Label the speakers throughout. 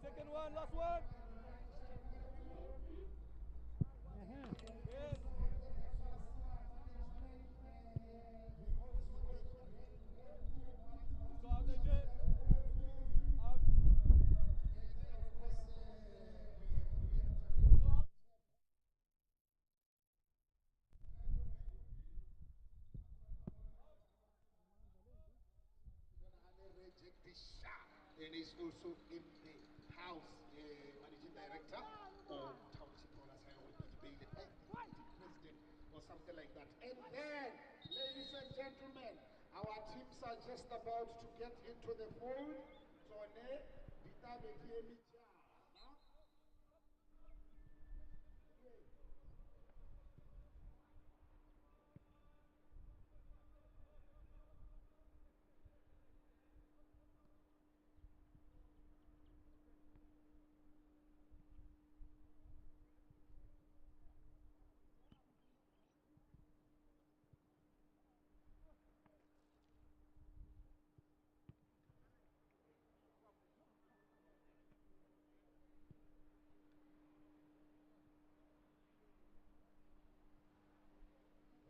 Speaker 1: Second one, last one. Yes. So out there, Jay. Out.
Speaker 2: Reject this shot. And he's also in the house, managing director of Township Rollers Highway Bailey, and the president or something like that. And then, ladies and gentlemen, our teams are just about to get into the fold. Tone, Ditabe Kiemi Chana.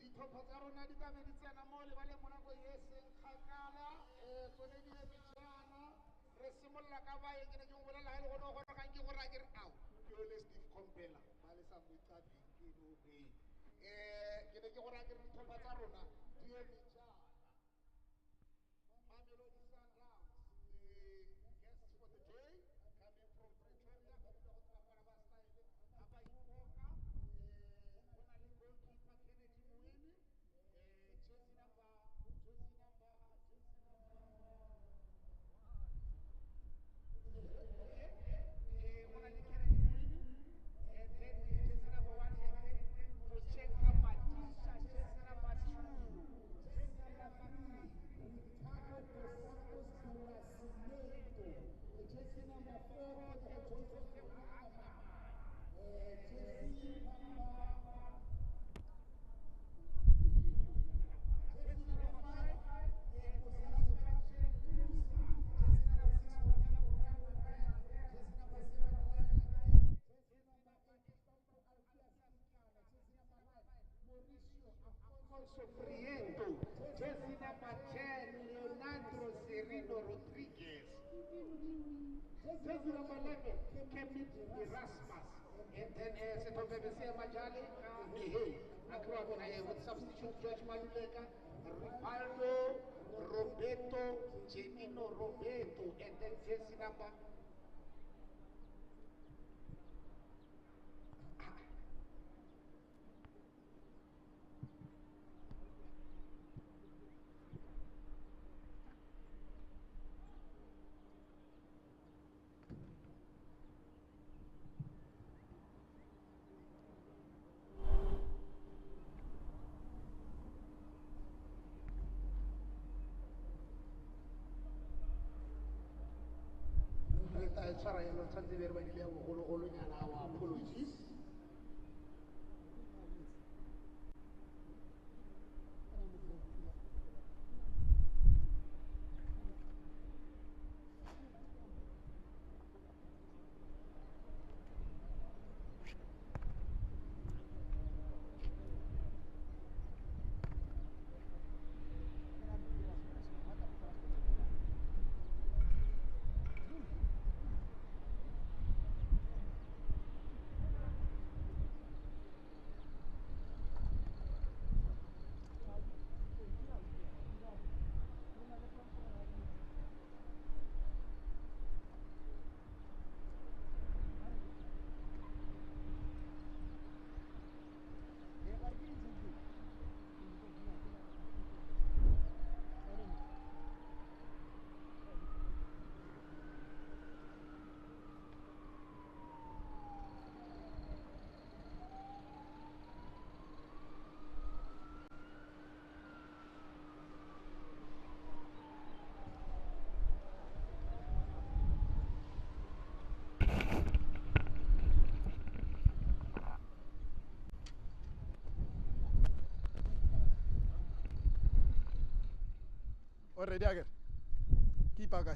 Speaker 2: Ditlhopha tsa rona di tlabe di tsena mo lebaleng mo nako e seng kgakala tsone di eme jaana re simolola ka bae ke ne ke go bolela ga e le gone o gorogang ke gore a ke re ao ke ole steve compela ba le sa moitlabeng ke nobeng ke ne ke gore a ke re ditlhopha tsa rona di eme jaana Mamelodi Sundowns, the guests for the day, coming from Pretoria, ba dula go tla fara ba style ga ba ipoka go na le goalkeeper Kennedy Moeni jersey number okay go na le Kennedy Moeni and then jersey number 1 and then to check up Matisha jersey number 2 jersey number 3 Ricardo dos Santos do Nascimento jersey number 4 the Joseph Mahama jersey number Sofriendo, jersey number 10, Leonardo Serino Rodriguez. Jersey number 11, Kevin Erasmus. And then Setobebese Majali, with substitute George Maluleka, Rivaldo, Roberto, Genino Roberto, and then jersey number. Apologies.
Speaker 1: Already, Agar. Keep a guy.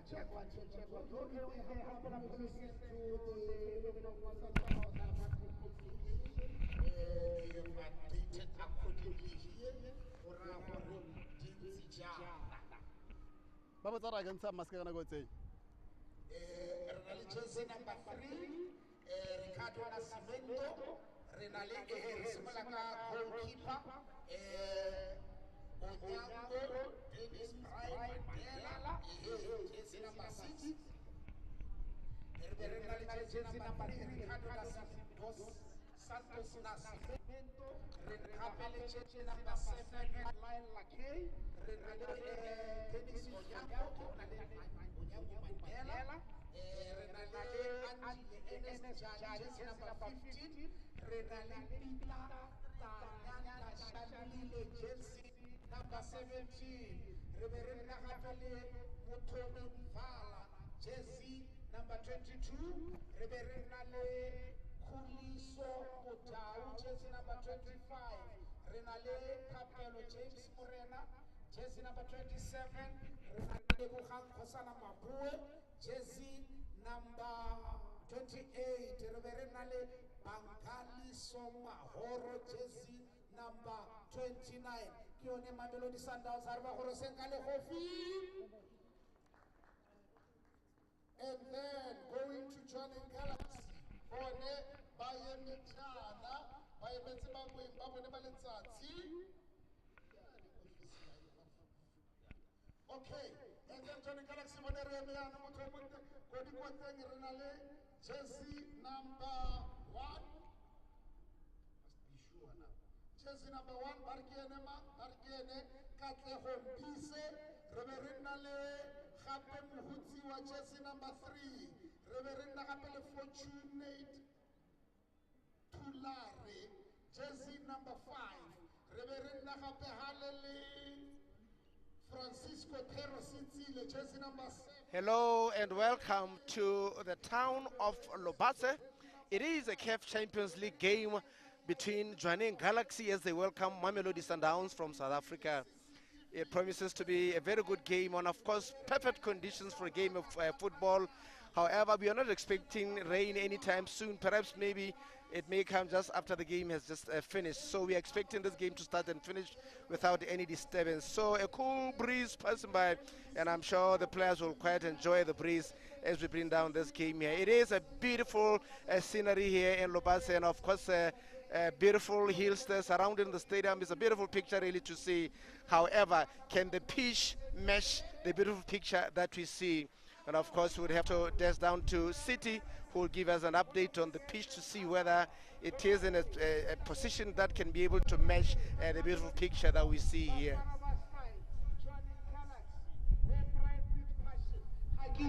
Speaker 2: Check one, check, check one. Okay, okay, I'm gonna put this into the South African constitution. We have updated accordingly here.
Speaker 1: Baba tsara kan sa maska kana go tseng.
Speaker 2: Jersey number 3, Ricardo Nascimento. Renale Simulaka goalkeeper. Onyango, Dennis Brian Mandela. Jersey number 6. Jersey number 3, Ricardo Nascimento. Santos Nascimento. Renale jersey number 7, Line Lakay. Renale Dennis Onyango. Onyango Mandela. Renale Angie Enes Jersey number 15. Renale Pita Tanyana Shalile jersey number 17. Reverend Nakapele Mutomi Vala jersey number 22. Reverend Nale Kuliso Mutau jersey number 25. Renale Capello James Morena jersey number 27. Renale Bukhang Kosana Mabue jersey number 28. Reverend Nale Bangali Soma Horo jersey number 29. Kione Mamelodi Sundowns Harba Horo Senkale Hofi. And then going to Jwaneng Galaxy. One Baye Mitana, Baye Metzibangwe, Babone Balenzati. Okay, and then Jwaneng Galaxy one Remiana Motomonte, Kodikote Renale, jersey number 1. Must be sure now. Jersey number 1, Barkiene, Katle Hompise, Reverinale, Hape Muhutsi wa jersey number 3, Reverenda Hapele Fortunate Tulare, jersey number 5, Reverenda Hape Halele, Francisco Pero Sitsile, jersey number 7.
Speaker 3: Hello and welcome to the town of Lobase. It is a CAF Champions League game between Jwaneng Galaxy as they welcome Mamelodi Sundowns from South Africa. It promises to be a very good game on, of course, perfect conditions for a game of football. However, we are not expecting rain anytime soon. Perhaps maybe it may come just after the game has just finished. So we are expecting this game to start and finish without any disturbance. So a cool breeze passing by, and I'm sure the players will quite enjoy the breeze as we bring down this game here. It is a beautiful scenery here in Lobase, and of course beautiful hills there surrounding the stadium. Is a beautiful picture really to see. However, can the pitch match the beautiful picture that we see? And of course, we'd have to dash down to City, who will give us an update on the pitch to see whether it is in a position that can be able to match the beautiful picture that we see here.
Speaker 2: In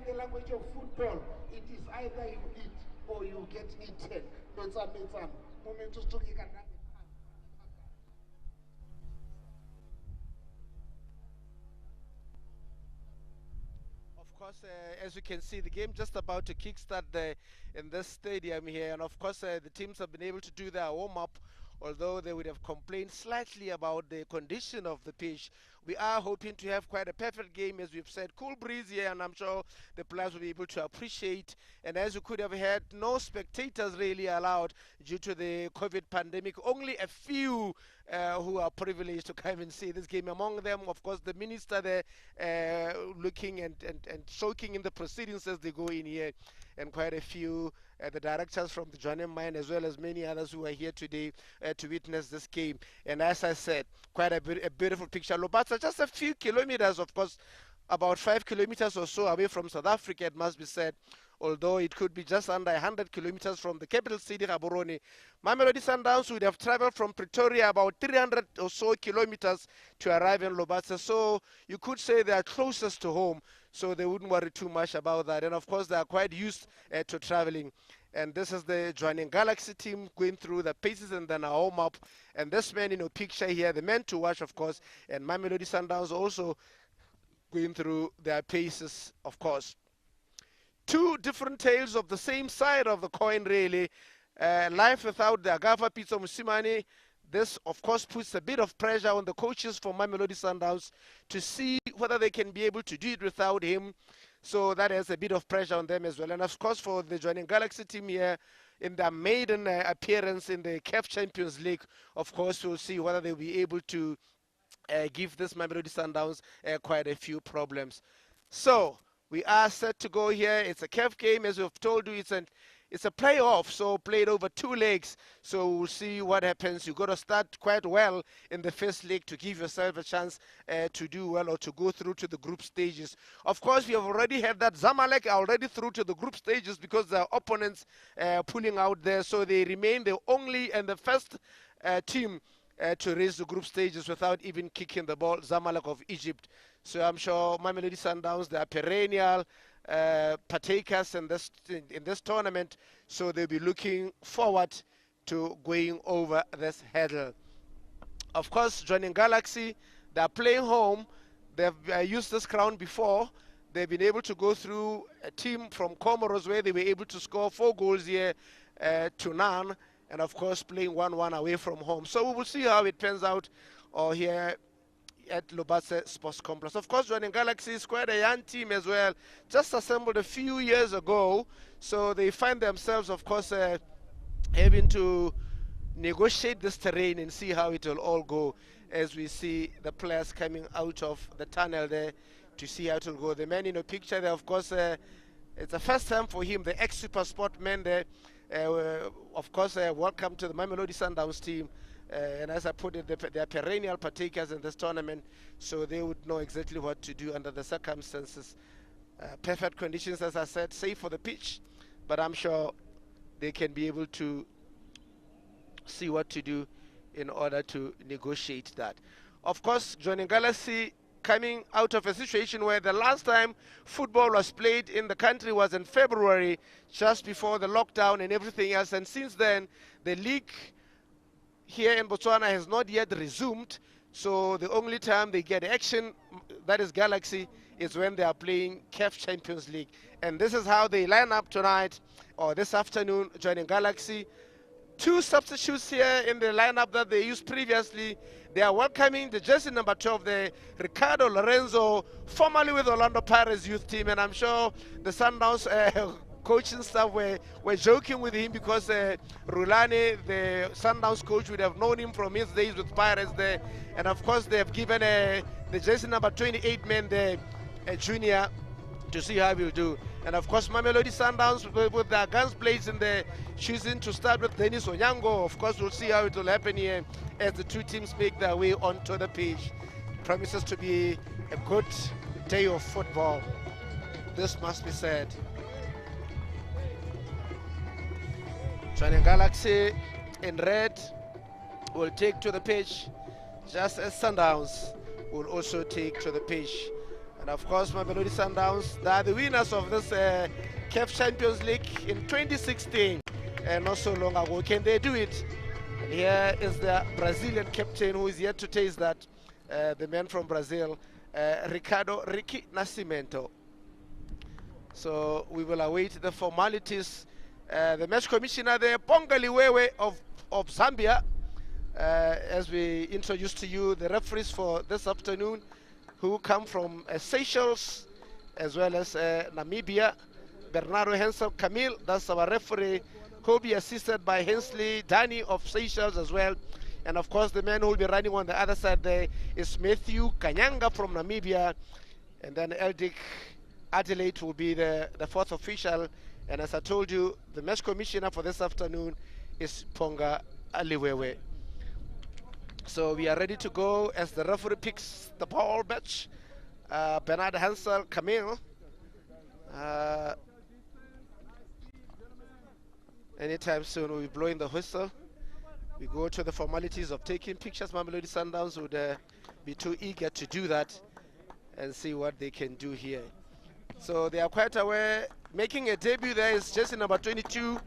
Speaker 2: the language of football, it is either you eat or you get eaten.
Speaker 3: Of course, as you can see, the game just about to kickstart in this stadium here, and of course the teams have been able to do their warm-up, although they would have complained slightly about the condition of the pitch. We are hoping to have quite a perfect game, as we've said. Cool breeze here, and I'm sure the players will be able to appreciate. And as you could have heard, no spectators really allowed due to the COVID pandemic. Only a few who are privileged to come and see this game. Among them, of course, the minister there looking and soaking in the proceedings as they go in here, and quite a few the directors from the Jwaneng mine, as well as many others who are here today to witness this game. And as I said, quite a beautiful picture. Lobasa, just a few kilometers, of course, about 5 kilometers or so away from South Africa, it must be said, although it could be just under 100 kilometers from the capital city, Gaborone. Mamelodi Sundowns would have traveled from Pretoria about 300 or so kilometers to arrive in Lobasa. So you could say they are closest to home, so they wouldn't worry too much about that. And of course, they are quite used to traveling. And this is the Jwaneng Galaxy team going through the paces and then a home up. And this man in a picture here, the man to watch, of course, and Mamelodi Sundowns also going through their paces, of course. Two different tales of the same side of the coin, really. Life without the Agafa Pizzo Musimani, This, of course, puts a bit of pressure on the coaches for Mamelodi Sundowns to see whether they can be able to do it without him. So that has a bit of pressure on them as well. And of course, for the Jwaneng Galaxy team here, in their maiden appearance in the CAF Champions League, of course, we'll see whether they'll be able to give this Mamelodi Sundowns quite a few problems. So we are set to go here. It's a CAF game, as we've told you. It's a playoff, so played over 2 legs. So we'll see what happens. You've got to start quite well in the first leg to give yourself a chance to do well or to go through to the group stages. Of course, we have already had that Zamalek are already through to the group stages because their opponents pulling out there. So they remain the only and the first team to raise the group stages without even kicking the ball, Zamalek of Egypt. So I'm sure Mamelodi Sundowns, they are perennial partakers in this tournament, so they'll be looking forward to going over this hurdle. Of course, Jwaneng Galaxy, they're playing home. They've used this ground before. They've been able to go through a team from Comoros where they were able to score 4 goals here to none, and of course playing 1-1 away from home. So we will see how it turns out here at Lobatse Sports Complex. Of course, Jwaneng Galaxy is quite a young team as well, just assembled a few years ago, so they find themselves, of course, having to negotiate this terrain and see how it will all go as we see the players coming out of the tunnel there to see how it will go. The man in the picture there, of course, it's the first time for him, the ex-Super Sport man there. Of course, welcome to the Mamelodi Sundowns team. And as I put it, they are perennial partakers in this tournament, so they would know exactly what to do under the circumstances. Perfect conditions, as I said, safe for the pitch, but I'm sure they can be able to see what to do in order to negotiate that. Of course, Jwaneng Galaxy coming out of a situation where the last time football was played in the country was in February, just before the lockdown and everything else, and since then the league here in Botswana has not yet resumed, so the only time they get action, that is Galaxy, is when they are playing CAF Champions League. And this is how they line up tonight, or this afternoon. Jwaneng Galaxy, 2 substitutes here in the lineup that they used previously. They are welcoming the jersey number 12, the Ricardo Lorenzo, formerly with Orlando Pirates youth team, and I'm sure the Sundowns coaching staff were joking with him because Rulani, the Sundowns coach, would have known him from his days with Pirates there. And of course, they have given the jersey number 28 man there, a junior, to see how he'll do. And of course, Mamelodi Sundowns with their guns blazing there, choosing to start with Dennis Onyango. Of course, we'll see how it will happen here as the 2 teams make their way onto the pitch. Promises to be a good day of football. This must be said. Jwaneng Galaxy in red will take to the pitch, just as Sundowns will also take to the pitch. And of course, Mamelodi Sundowns, they are the winners of this CAF Champions League in 2016, and not so long ago. Can they do it? And here is the Brazilian captain who is yet to taste that, the man from Brazil, Ricardo Ricky Nascimento. So we will await the formalities. The match commissioner there, Pongaliwewe of Zambia, as we introduced to you the referees for this afternoon, who come from Seychelles as well as Namibia. Bernardo Hensel Camille, that's our referee, who will be assisted by Hensley Danny of Seychelles as well. And of course, the man who will be running on the other side there is Matthew Kanyanga from Namibia. And then Eldick Adelaide will be the 4th official. And as I told you, the match commissioner for this afternoon is Ponga Aliwewe. So we are ready to go as the referee picks the ball match. Bernard Hansel Camille. Anytime soon we'll be blowing the whistle. We go to the formalities of taking pictures. Mamelodi Sundowns would be too eager to do that and see what they can do here. So they are quite aware. Making a debut there is jersey number 22,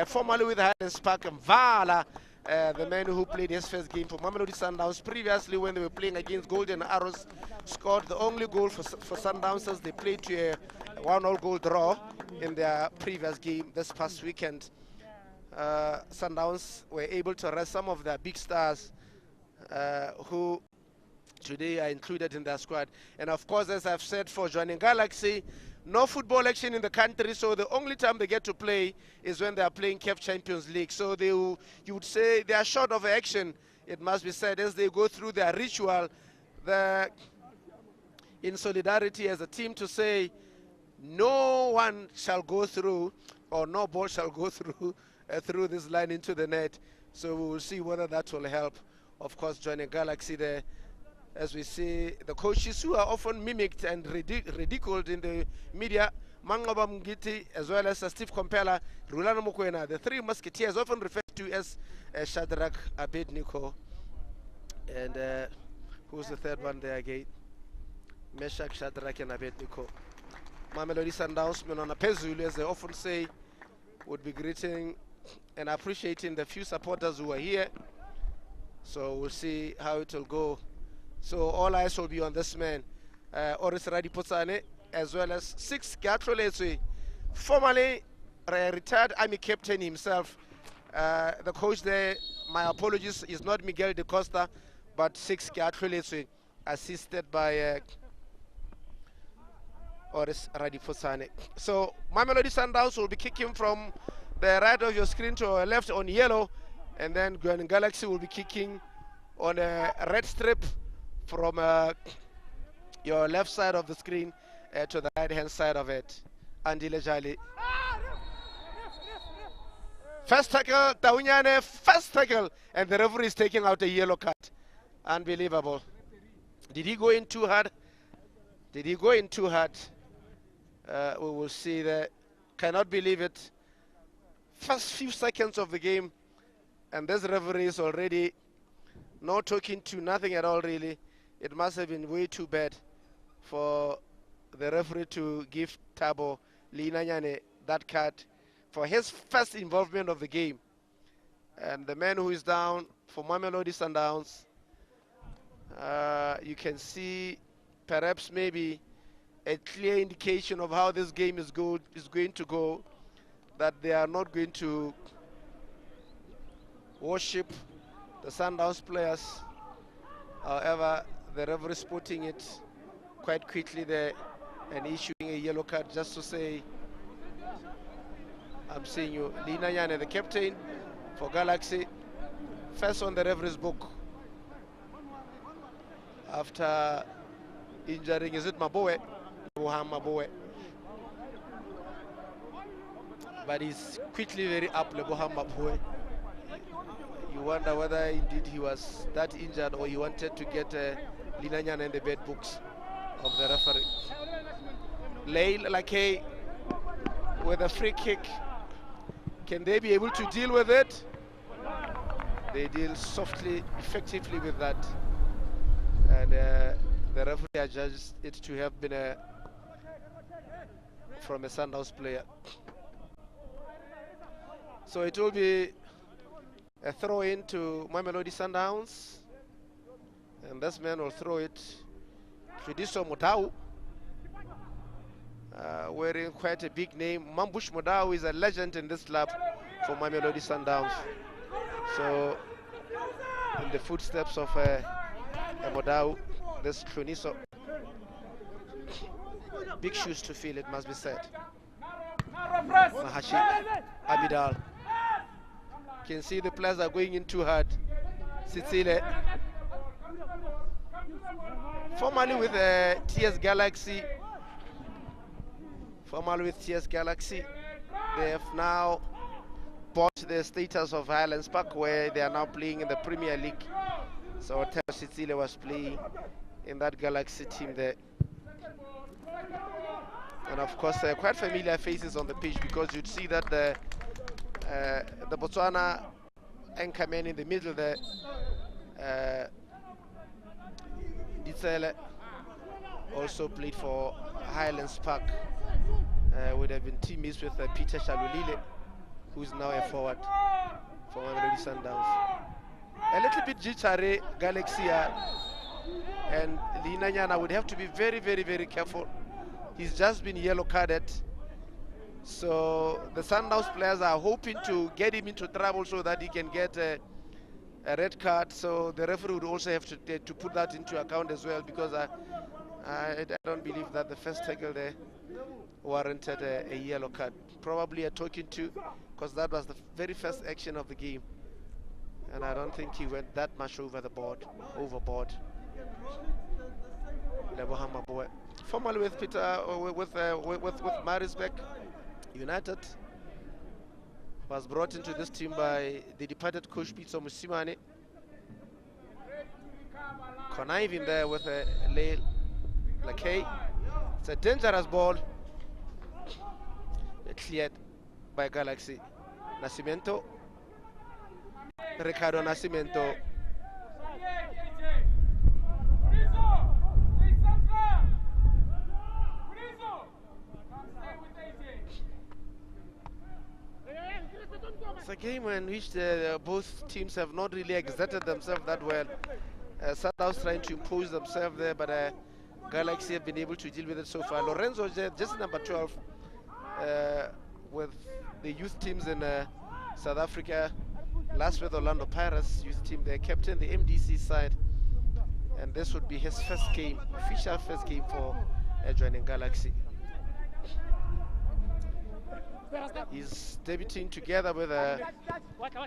Speaker 3: formerly with Highlands Park, and Vala, the man who played his first game for Mamelodi Sundowns previously when they were playing against Golden Arrows, scored the only goal for Sundowns as they played to a 1-1 goal draw in their previous game this past weekend. Sundowns were able to rest some of their big stars who today are included in their squad. And of course, as I've said, for Jwaneng Galaxy, no football action in the country, so the only time they get to play is when they are playing CAF Champions League. So you would say they are short of action, it must be said, as they go through their ritual, in solidarity as a team, to say no one shall go through, or no ball shall go through through this line into the net. So we will see whether that will help. Of course, Jwaneng Galaxy there, as we see the coaches who are often mimicked and ridiculed in the media, Mangoba Mngiti as well as Steve Kompela, Rulano Mokoena, the three musketeers often referred to as Shadrach, Abednego, and who's the third one there again? Meshach, Shadrach and Abednego. Mamelodi Sundowns, Menona Pezulu, as they often say, would be greeting and appreciating the few supporters who are here. So we'll see how it will go. So all eyes will be on this man, Oris Radipotsane, as well as 6 Gatroletswe, formerly retired Army captain himself. The coach there, my apologies, is not Miguel de Costa, but 6 Gatroletswe, assisted by Oris Radipotsane. So Mamelodi Sundowns will be kicking from the right of your screen to our left on yellow, and then Jwaneng Galaxy will be kicking on a red strip from your left side of the screen to the right hand side of it. Andy Lejali. First tackle, Taunyane, first tackle, and the referee is taking out a yellow card. Unbelievable. Did he go in too hard? Did he go in too hard? We will see that. Cannot believe it. First few seconds of the game, and this referee is already not talking to nothing at all, really. It must have been way too bad for the referee to give Thabo Linanyane that card for his first involvement of the game. And the man who is down for Mamelodi Sundowns, you can see perhaps maybe a clear indication of how this game is going to go, that they are not going to worship the Sundowns players. However, the referee is putting it quite quickly there and issuing a yellow card just to say, I'm seeing you. Lina Yane, the captain for Galaxy, first on the referee's book after injuring, is it Maboe? Maboe. But he's quickly very up, Leboham Maboe. You wonder whether indeed he was that injured or he wanted to get Linanyan in the bed books of the referee. Leil Lake with a free kick. Can they be able to deal with it? They deal softly, effectively with that. And the referee adjudged it to have been from a Sundowns player. So it will be a throw in to Mamelodi Sundowns, and this man will throw it. Fidiso Modau, wearing quite a big name. Mambush Modau is a legend in this club for Mamelodi Sundowns. So, in the footsteps of Modau, this Truniso. Big shoes to fill, it must be said. Mahashi Abidal. Can see the players are going in too hard. Sitsile. Formerly with TS Galaxy. They have now bought the status of Highlands Park, where they are now playing in the Premier League. So Sitsile was playing in that Galaxy team there. And of course, quite familiar faces on the pitch, because you'd see that the Botswana anchorman in the middle there, Ditsele, also played for Highlands Park. Would have been teammates with Peter Shalulile, who's now a forward for Mamelodi Sundowns. A little bit jittery, Galaxy, and Linanyana would have to be very, very, very careful. He's just been yellow carded, So the Sundowns players are hoping to get him into trouble so that he can get a red card. So the referee would also have to put that into account as well, because I don't believe that the first tackle there warranted a yellow card. Probably a talking to, because that was the very first action of the game, and I don't think he went that much overboard. Formerly with Peter, with Marisbeck United, was brought into this team by the departed coach Peter Musimane, conniving there with Lakay. It's a dangerous ball. Cleared by Galaxy. Nascimento. Ricardo Nascimento. It's a game in which both teams have not really exerted themselves that well. Sundowns trying to impose themselves there, but Galaxy have been able to deal with it so far. Lorenzo just number 12 with the youth teams in South Africa. Last with Orlando Pirates youth team, they captain the MDC side, and this would be his first game, official first game for Jwaneng Galaxy. He's debuting together with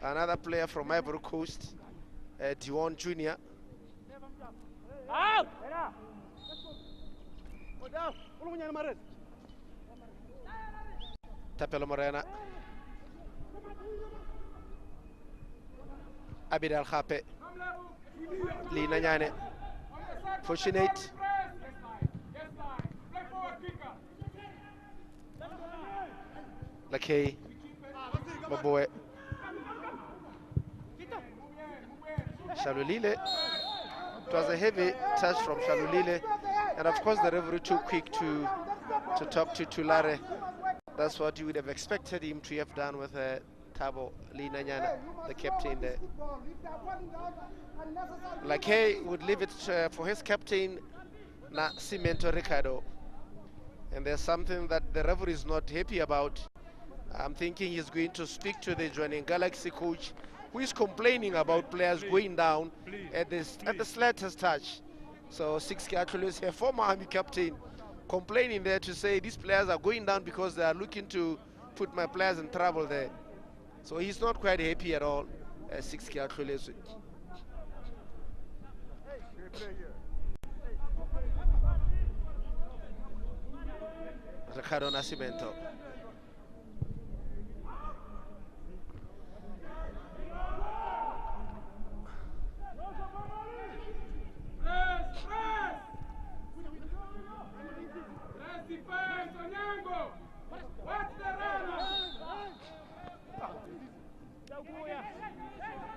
Speaker 3: another player from Ivory Coast, Dion Jr. Tapelo Morena. Abid Al Khape. Lina Nyane. Fortunate. Lakay. Maboe. Shalulile. It was a heavy touch from Shalulile, and of course the referee too quick to talk to Tulare. That's what you would have expected him to have done with Thabo Linanyana, the captain there. Lakay would leave it for his captain, Nascimento Ricardo. And there's something that the referee is not happy about. I'm thinking he's going to speak to the Jwaneng Galaxy coach, who is complaining about players going down at the slightest touch. So Sixki actually is a former Army captain, complaining there to say these players are going down because they are looking to put my players in trouble there. So he's not quite happy at all. Sixki actually. Ricardo Nascimento.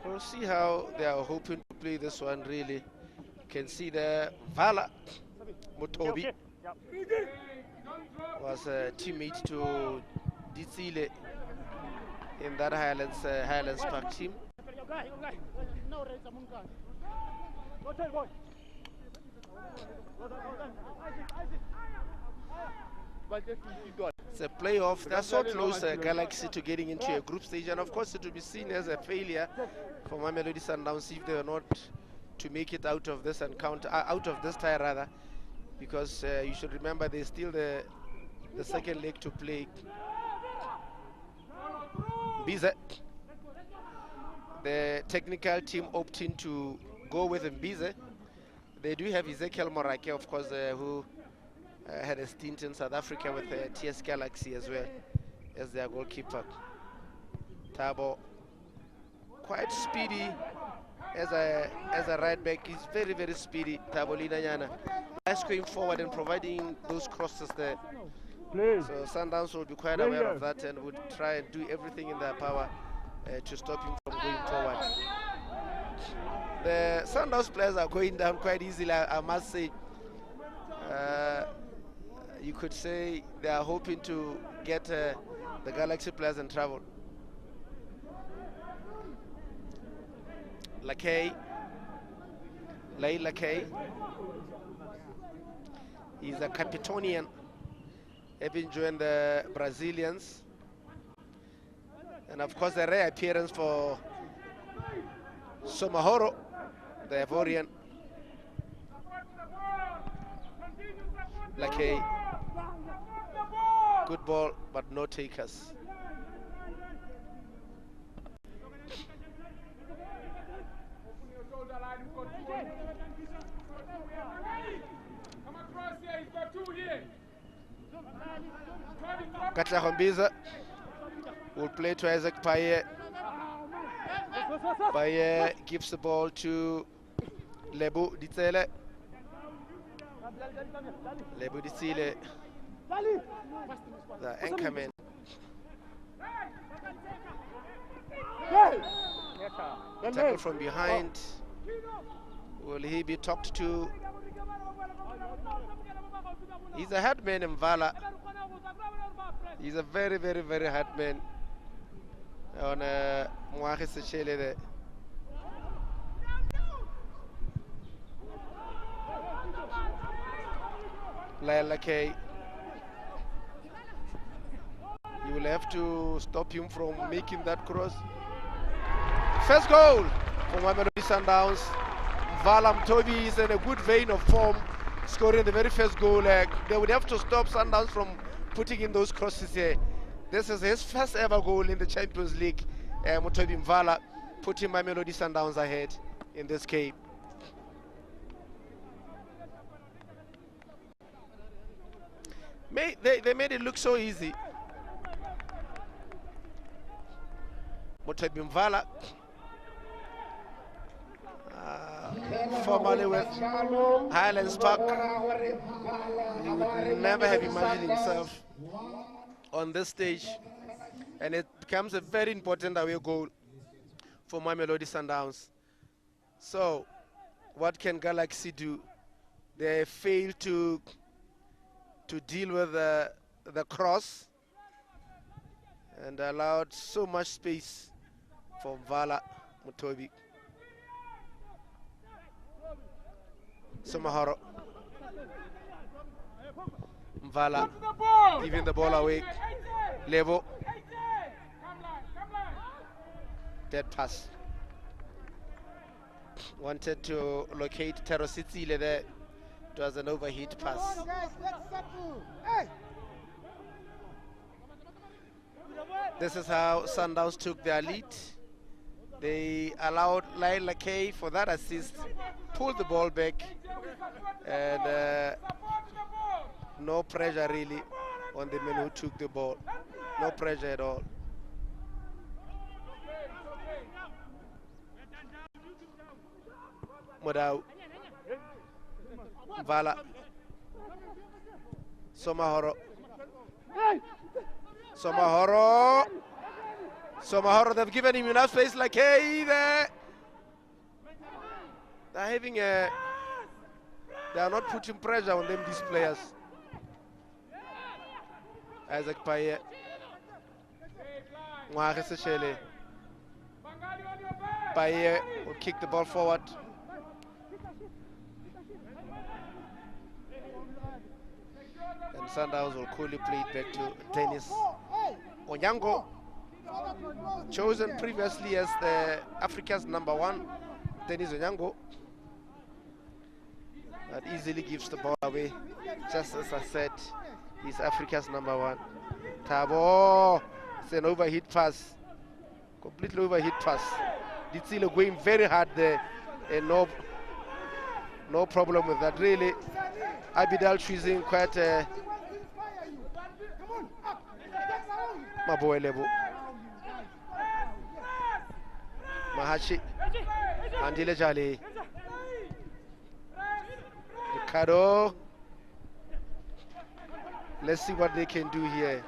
Speaker 3: We'll see how they are hoping to play this one. Really, you can see the Vala Mutobi was a teammate to Ditsile in that Highlands Park team. It's a playoff. They're so close, Galaxy, to getting into a group stage, and of course it will be seen as a failure for Mamelodi Sundowns if they are not to make it out of this encounter, out of this tie rather, because you should remember there's still the second leg to play. Mbize, the technical team opting to go with Mbize. They do have Ezekiel Morake, of course, who had a stint in South Africa with TS Galaxy as well as their goalkeeper. Thabo, quite speedy as a right back. He's very, very speedy. Thabo Linanyana, nice going forward and providing those crosses there. So Sundowns will be quite aware of that and would try and do everything in their power to stop him from going forward. The Sundowns players are going down quite easily, I must say. You could say they are hoping to get the Galaxy players in trouble. Lakay, Lakay, he's a Capitonian have been joined the Brazilians. And of course, a rare appearance for Somahoro, the Ivorian. Like a good ball, but no takers. Katla Hombiza will play to Isaac Paye. Paye gives the ball to Lebu Ditsele. Lebu Ditsele, the anchorman. Tackle from behind. Will he be talked to? He's a hard man in Vala. He's a very, very, very hard man. On Moahe Sechele there. Laila K. You will have to stop him from making that cross. First goal for Mamelodi Sundowns. Vala Mtobi is in a good vein of form, scoring the very first goal. They would have to stop Sundowns from putting in those crosses here. This is his first ever goal in the Champions League. Mtobi Mvala putting Mamelodi Sundowns ahead in this game. They made it look so easy. Mtobi Mvala, formerly with Highlands Park, he would never have imagined himself on this stage, and it becomes a very important away goal for Mamelodi Sundowns. So, what can Galaxy do? They failed to deal with the cross and allowed so much space for Vala Mtobi. Somahoro. Mvala giving the ball away. Levo. Dead pass. Wanted to locate Terositsile there. It was an overheat pass. This is how Sundowns took their lead. They allowed Laila K for that assist, pulled the ball back, and no pressure really on the men who took the ball. No pressure at all. Modau. Vala. Somahoro. Somahoro. Somahoro, they've given him enough space. Like, hey, there. They're having a... They are not putting pressure on them, these players. Isaac Paye. Moahe Sechele. Paye will kick the ball forward. And Sundowns will coolly play it back to Dennis Onyango, chosen previously as the Africa's #1. Dennis Onyango. That easily gives the ball away. Just as I said, he's Africa's #1. Tabo, it's an overhit pass. Completely overhit pass. Ditsilo going very hard there, and no problem with that really. Abidal choosing quite a Maboy level. Mahachi, Andile Jali, Ricardo. Let's see what they can do here.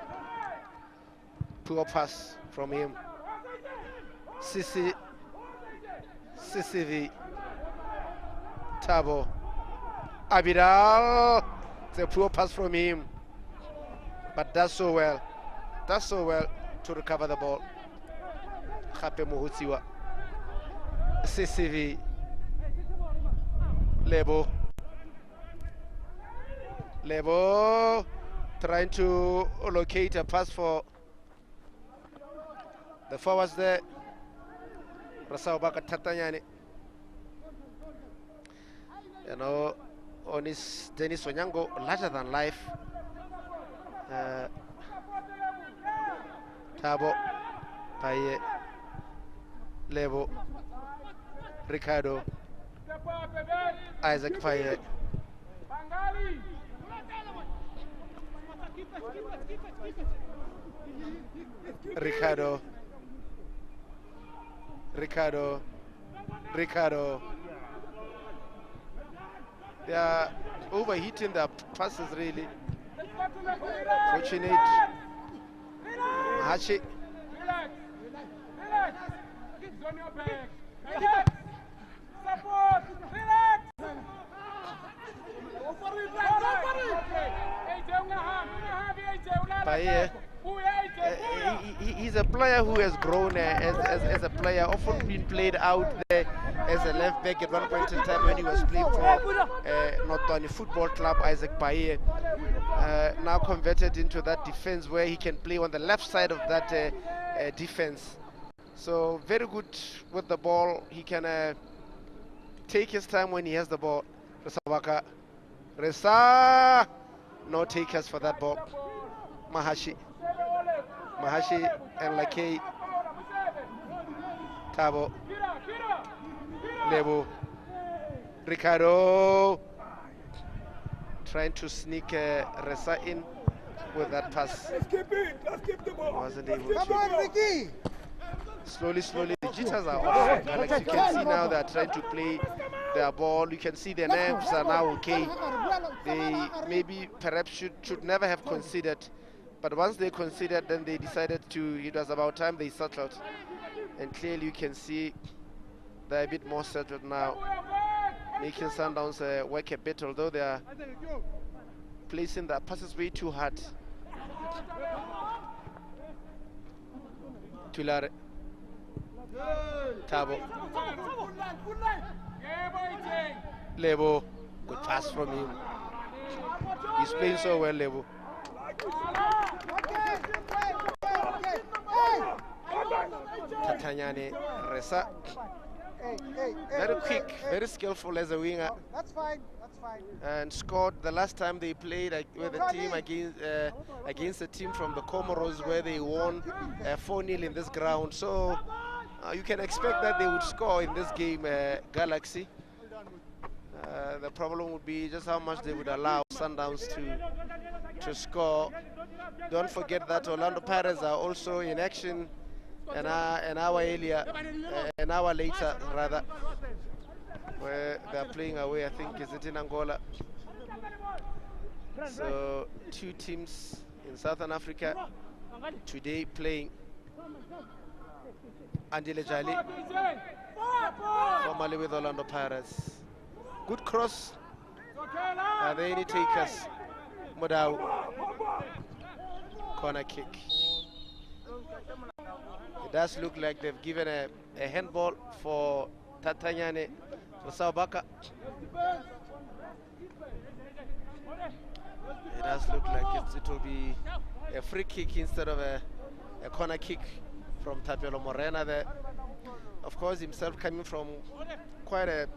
Speaker 3: Poor pass from him. CCV. Tabo. Abidal. It's a poor pass from him. But does so well. Does so well to recover the ball. Khape Muhutsiwa. CCV. Lebo. Trying to locate a pass for the forwards there. Rasawbaka Tatanyane. You know, on his Dennis Onyango, larger than life. Tabo, Paye, Levo, Ricardo, Isaac Paye. Ricardo. They are overheating their passes really. Fortunate. Hachi. He's a player who has grown as a player, often been played out there as a left back at one point in time when he was playing for Notoni Football Club. Isaac Paye now converted into that defense where he can play on the left side of that defense. So very good with the ball. He can take his time when he has the ball. Resa, no takers for that ball. Mahashi and Lakay. Tabo, Levo, Ricardo, trying to sneak Resa in with that pass.
Speaker 1: Let's keep it. Let's keep the ball.
Speaker 3: Wasn't able to.
Speaker 1: Come on, Ricky.
Speaker 3: Slowly, the jitters are off. Like you can see now, they're trying to play their ball. You can see their nerves are now okay. They maybe perhaps should never have considered, but once they considered, then they decided to. It was about time they settled, and clearly you can see they're a bit more settled now, making Sundowns work a bit, although they are placing their passes way too hard. Tulare. Tabo. Lebo. Good pass from him. He's playing so well, Lebo. Tatanyane Resa. Very quick, very skillful as a winger.
Speaker 1: That's fine.
Speaker 3: And scored the last time they played with a team against a team from the Comoros, where they won 4-0 in this ground. So you can expect that they would score in this game, Galaxy. The problem would be just how much they would allow Sundowns to score. Don't forget that Orlando Pirates are also in action an hour later rather, where they're playing away. I think is it in Angola. So 2 teams in Southern Africa today playing. Andile Jali, formerly with Orlando Pirates. Good cross. Are there any takers? Modau. Corner kick. It does look like they've given a handball for Tatanyane Rasawbaka. It does look like it will be a free kick instead of a corner kick from Tapelo Morena there. Of course, himself coming from quite a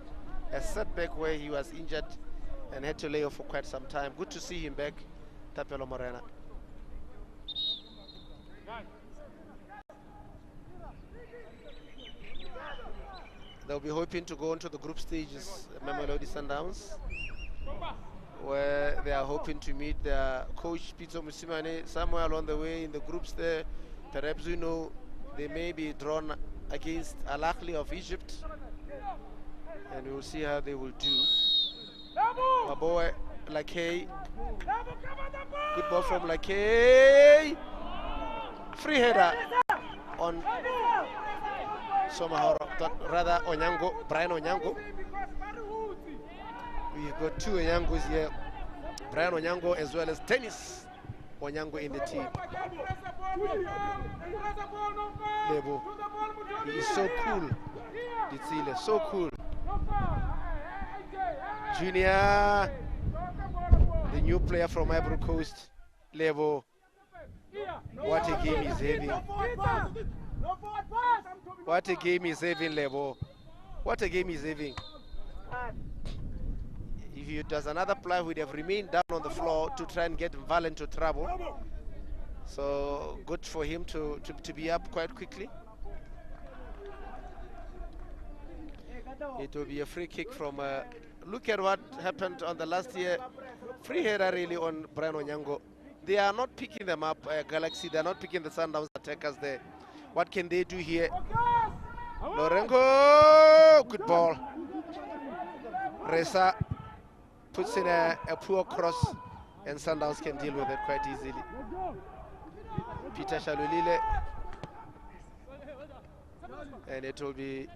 Speaker 3: setback where he was injured and had to lay off for quite some time. Good to see him back, Tapelo Morena. They'll be hoping to go into the group stages, Mamelodi Sundowns, where they are hoping to meet their coach, Pito Musimane, somewhere along the way in the groups there. Perhaps we know they may be drawn against Al Ahly of Egypt, and we'll see how they will do. My boy, Lakay. Good ball from Lakay. Free header on Somahoro, rather Onyango, Brian Onyango. We've got 2 Onyangos here, Brian Onyango as well as Dennis Onyango in the team. Lebo, he is so cool. Ditsile, so cool. Junior, the new player from Ivory Coast, Levo. What a game he's having. What a game he's having, Levo. What a game he's having. If he does another play, would have remained down on the floor to try and get Val into trouble. So good for him to be up quite quickly. It will be a free kick from look at what happened on the last year free header really on Brian Onyango. They are not picking them up, Galaxy. They are not picking the Sundowns attackers there. What can they do here? Lorengo, good ball. Reza puts in a poor cross, and Sundowns can deal with it quite easily. Peter Shalulile, and it will be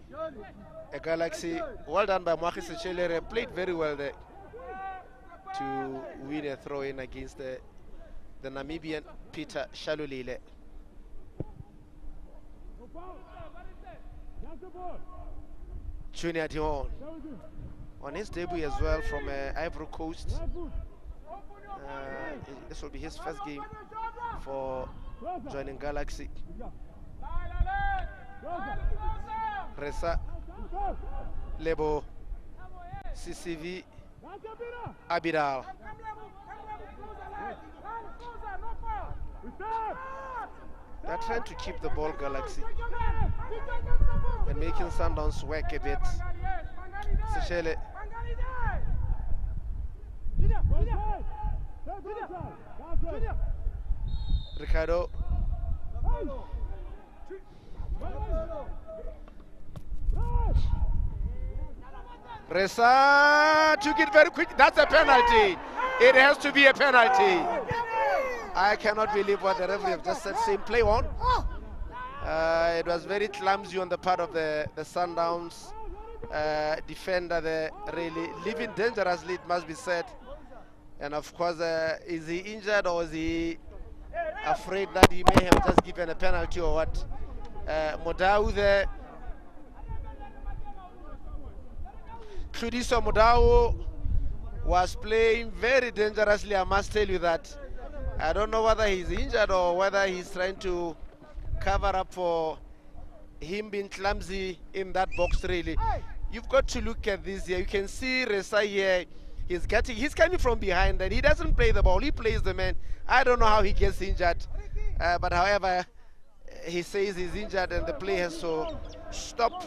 Speaker 3: a Galaxy. Well done by Marcus Chelere, played very well there to win a throw-in against the Namibian Peter Shalulile. Junior Dion on his debut as well from Ivory Coast. This will be his first game for joining Galaxy. Resa, Lebo, CCV, Abidal. They're trying to keep the ball, Galaxy, and making Sundowns work a bit. Sechele. Ricardo. Resa took it very quick. That's a penalty. It has to be a penalty. I cannot believe what the referee have just said. Same play on. It was very clumsy on the part of the Sundowns defender there, really living dangerously, it must be said. And of course, is he injured or is he afraid that he may have just given a penalty or what? Modau there. Kludiso Modau was playing very dangerously, I must tell you that. I don't know whether he's injured or whether he's trying to cover up for him being clumsy in that box, really. You've got to look at this here. You can see Resa here. He's coming from behind and he doesn't play the ball. He plays the man. I don't know how he gets injured. But however, he says he's injured and the play has to stop.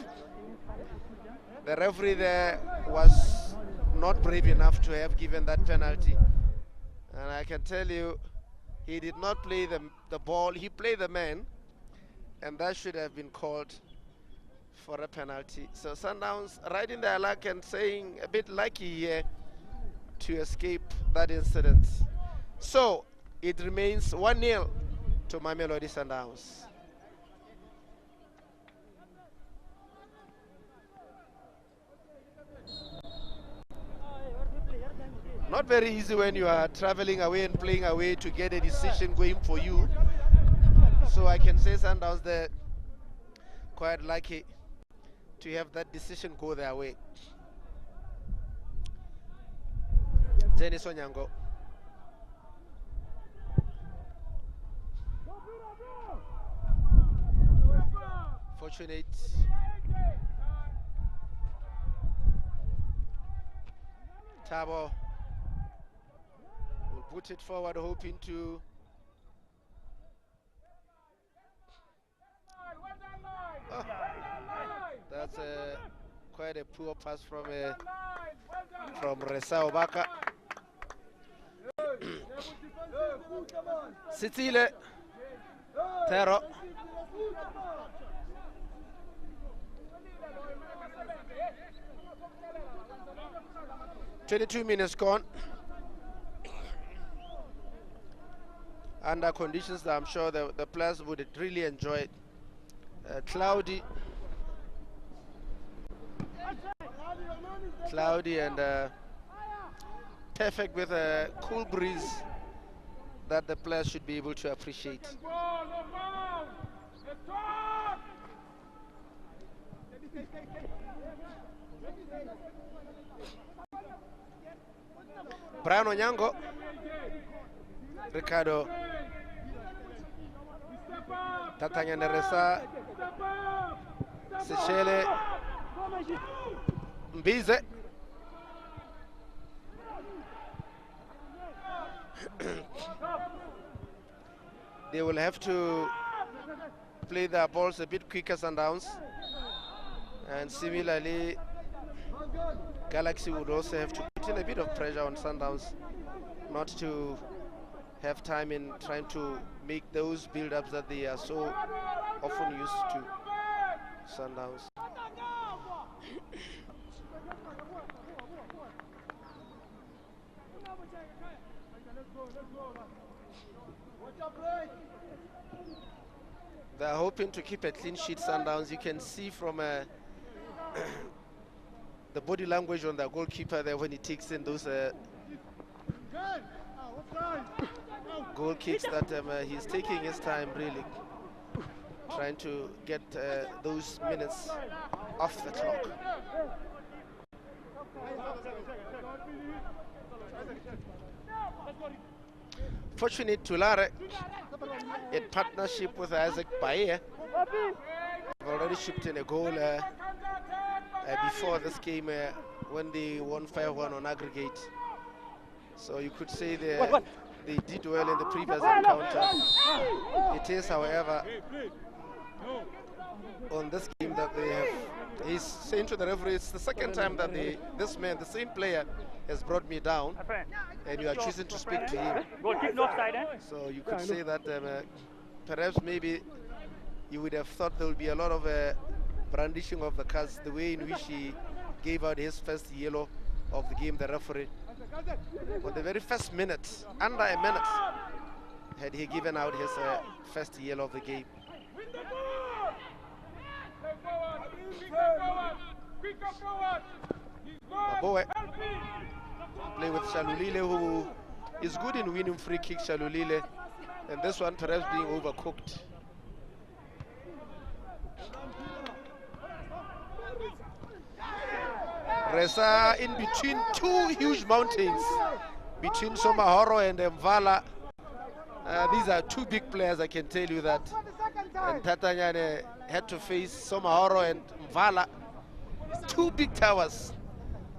Speaker 3: The referee there was not brave enough to have given that penalty. And I can tell you, he did not play the ball. He played the man. And that should have been called for a penalty. So Sundowns riding their luck and saying a bit lucky here to escape that incident. So it remains 1-0 to Mamelodi Sundowns. Not very easy when you are traveling away and playing away to get a decision going for you. So I can say Sundowns they're quite lucky to have that decision go their way. Dennis Onyango. Fortunate. Tabo will put it forward, hoping to that's quite a poor pass from Resa Obaka. Sitile Tero. "22 minutes gone." Under conditions that I'm sure the players would really enjoy it. Cloudy and perfect with a cool breeze that the players should be able to appreciate. Brian Onyango Ricardo Tatanyane Resa Sechele Mbize. They will have to play their balls a bit quicker, Sundowns, and similarly Galaxy would also have to put in a bit of pressure on Sundowns not to have time in trying to make those build-ups that they are so often used to. Sundowns. They're hoping to keep a clean sheet, Sundowns. You can see from the body language on the goalkeeper there when he takes in those goal kicks that he's taking his time, really trying to get those minutes off the clock. Fortunate Tulare, in partnership with Isaac Baye, have already shipped in a goal before this game when they won 5-1 on aggregate. So you could say they did well in the previous encounter. It is, however, on this game that they have, he's saying to the referee, it's the second time that this man, the same player, has brought me down, and you are choosing to speak to him. So you could say that perhaps maybe you would have thought there would be a lot of brandishing of the cards, the way in which he gave out his first yellow of the game, the referee. On the very first minute, under a minute, had he given out his first yellow of the game. Maboe play with Shalulile, who is good in winning free kicks, Shalulile, and this one perhaps being overcooked. Resa in between two huge mountains, between Somahoro and Mvala. These are two big players, I can tell you that. And Tatanyane had to face Somahoro and Mvala. Two big towers,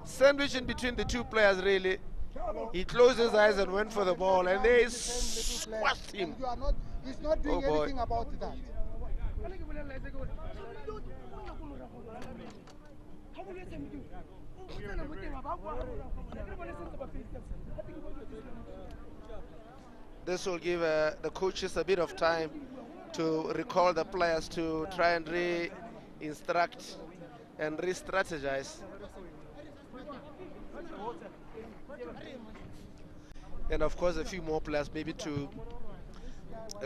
Speaker 3: sandwiched in between the two players, really. He closed his eyes and went for the ball, and they squashed him.
Speaker 1: He's not doing anything about that.
Speaker 3: This will give the coaches a bit of time to recall the players to try and re-instruct and re-strategize. And of course a few more players maybe to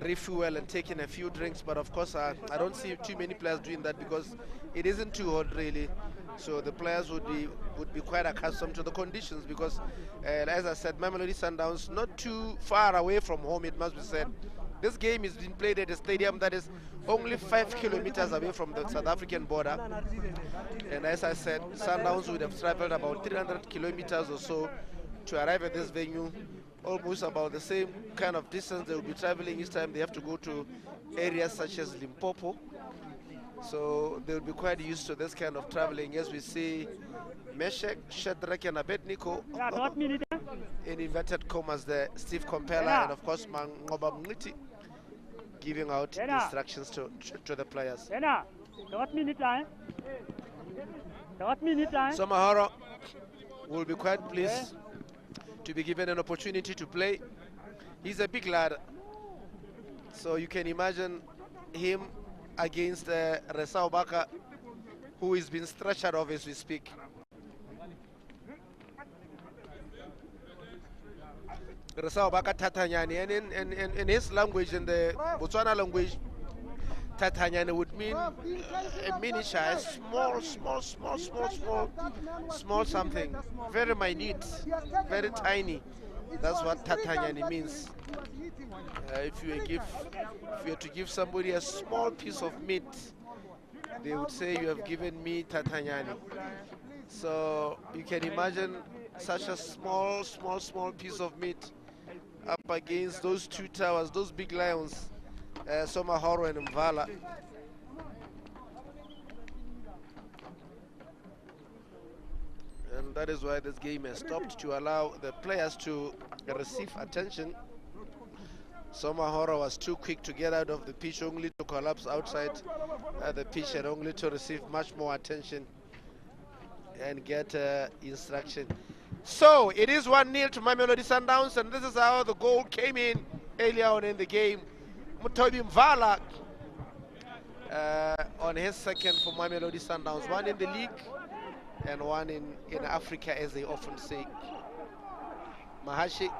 Speaker 3: refuel and take in a few drinks, but of course I don't see too many players doing that because it isn't too hot, really. So the players would be quite accustomed to the conditions because, as I said, Mamelodi Sundowns not too far away from home, it must be said. This game is being played at a stadium that is only 5 kilometers away from the South African border. And as I said, Sundowns would have traveled about 300 kilometers or so to arrive at this venue, almost about the same kind of distance they will be traveling each time they have to go to areas such as Limpopo. So they will be quite used to this kind of traveling. As we see Meshek, Shadrach and Abednego in inverted commas, the Steve Compella and of course Mangoba Mngiti giving out instructions to the players. Somahoro will be quite pleased to be given an opportunity to play. He's a big lad, so you can imagine him against Resa Obaka, who is being stretchered off as we speak. Resa Obaka Tatanyani, and in his language, in the Botswana language, Tatanyani would mean a miniature, small something, very minute, very tiny. That's what Tatanyani means. If you were to give somebody a small piece of meat, they would say you have given me Tatanyani. So you can imagine such a small piece of meat up against those two towers, those big lions, Somahoro and Mvala. And that is why this game has stopped, to allow the players to receive attention. Somahoro was too quick to get out of the pitch, only to collapse outside the pitch and only to receive much more attention and get instruction. So it is 1-0 to Mamelodi Sundowns, and this is how the goal came in earlier on in the game. Mutobi Mvala on his second for Mamelodi Sundowns, one in the league and one in Africa, as they often say. Mahashi.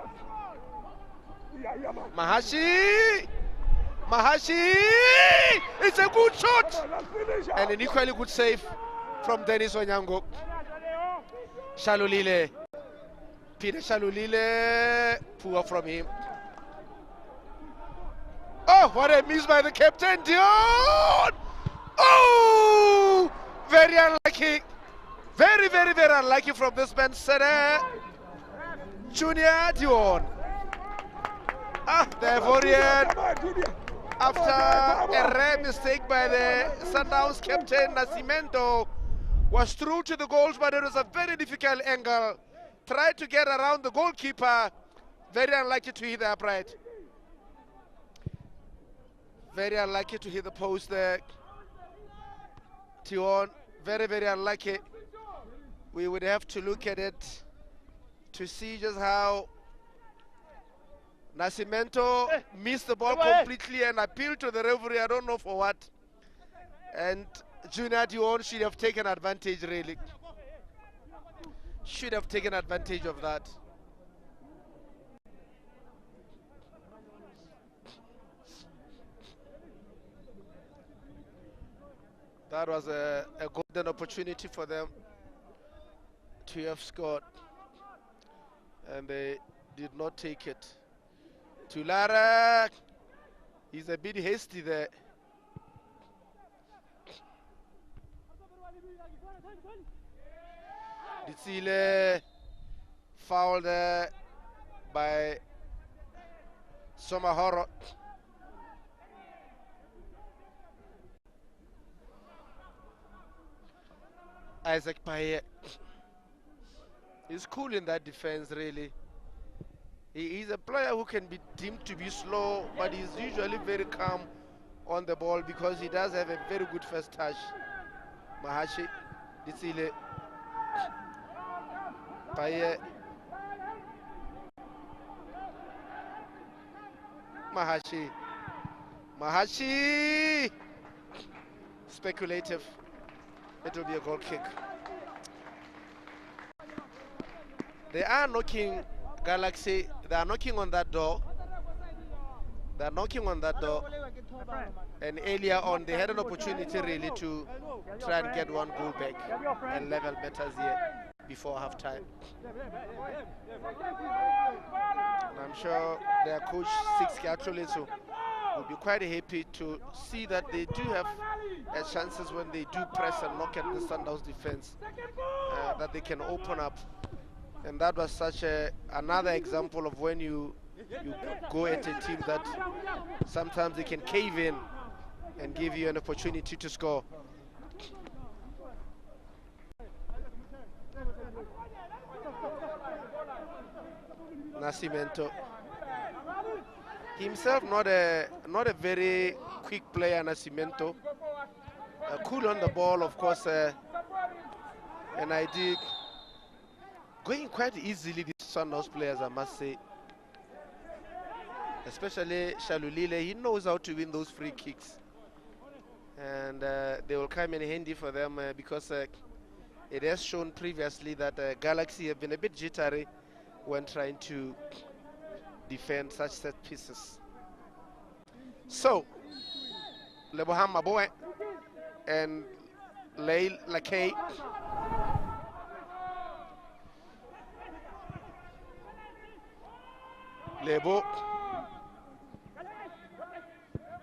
Speaker 3: It's a good shot and an equally good save from Dennis Onyango. Shalulile, Peter Shalulile, poor from him. Oh, what a miss by the captain, Dion! Oh, very unlucky. Very, very, very unlucky from this man, Sere Junior Dion. The Ivorian, after a rare mistake by the Sundowns captain, Nascimento, was through to the goals, but it was a very difficult angle. Tried to get around the goalkeeper. Very unlucky to hit the upright. Very unlucky to hit the post there. Tion, very, very unlucky. We would have to look at it to see just how Nascimento missed the ball completely and appealed to the referee, I don't know for what. And Junior Dion should have taken advantage, really. Should have taken advantage of that. That was a golden opportunity for them to have scored. And they did not take it. Tulara, he's a bit hasty there. Ditsile fouled there by Somahoro. Isaac Paye is cool in that defense, really. He's a player who can be deemed to be slow, but he's usually very calm on the ball because he does have a very good first touch. Mahashi, Ditsile, Paye, Mahashi, speculative. It will be a goal kick. They are knocking Galaxy. They are knocking on that door. They are knocking on that door. And earlier on, they had an opportunity really to try and get one goal back and level matters here before halftime. And I'm sure their coach, Six Katoliso, will be quite happy to see that they do have chances when they do press and knock at the Sundowns defense, that they can open up. And that was such another example of when you go at a team that sometimes they can cave in and give you an opportunity to score. Nascimento himself not a very quick player. Nascimento cool on the ball, of course, and I did going quite easily, these Sundowns players, I must say. Especially Shalulile, he knows how to win those free kicks. And they will come in handy for them because it has shown previously that Galaxy have been a bit jittery when trying to defend such set pieces. So, Leboham Maboe and Leil Lakay. Lebo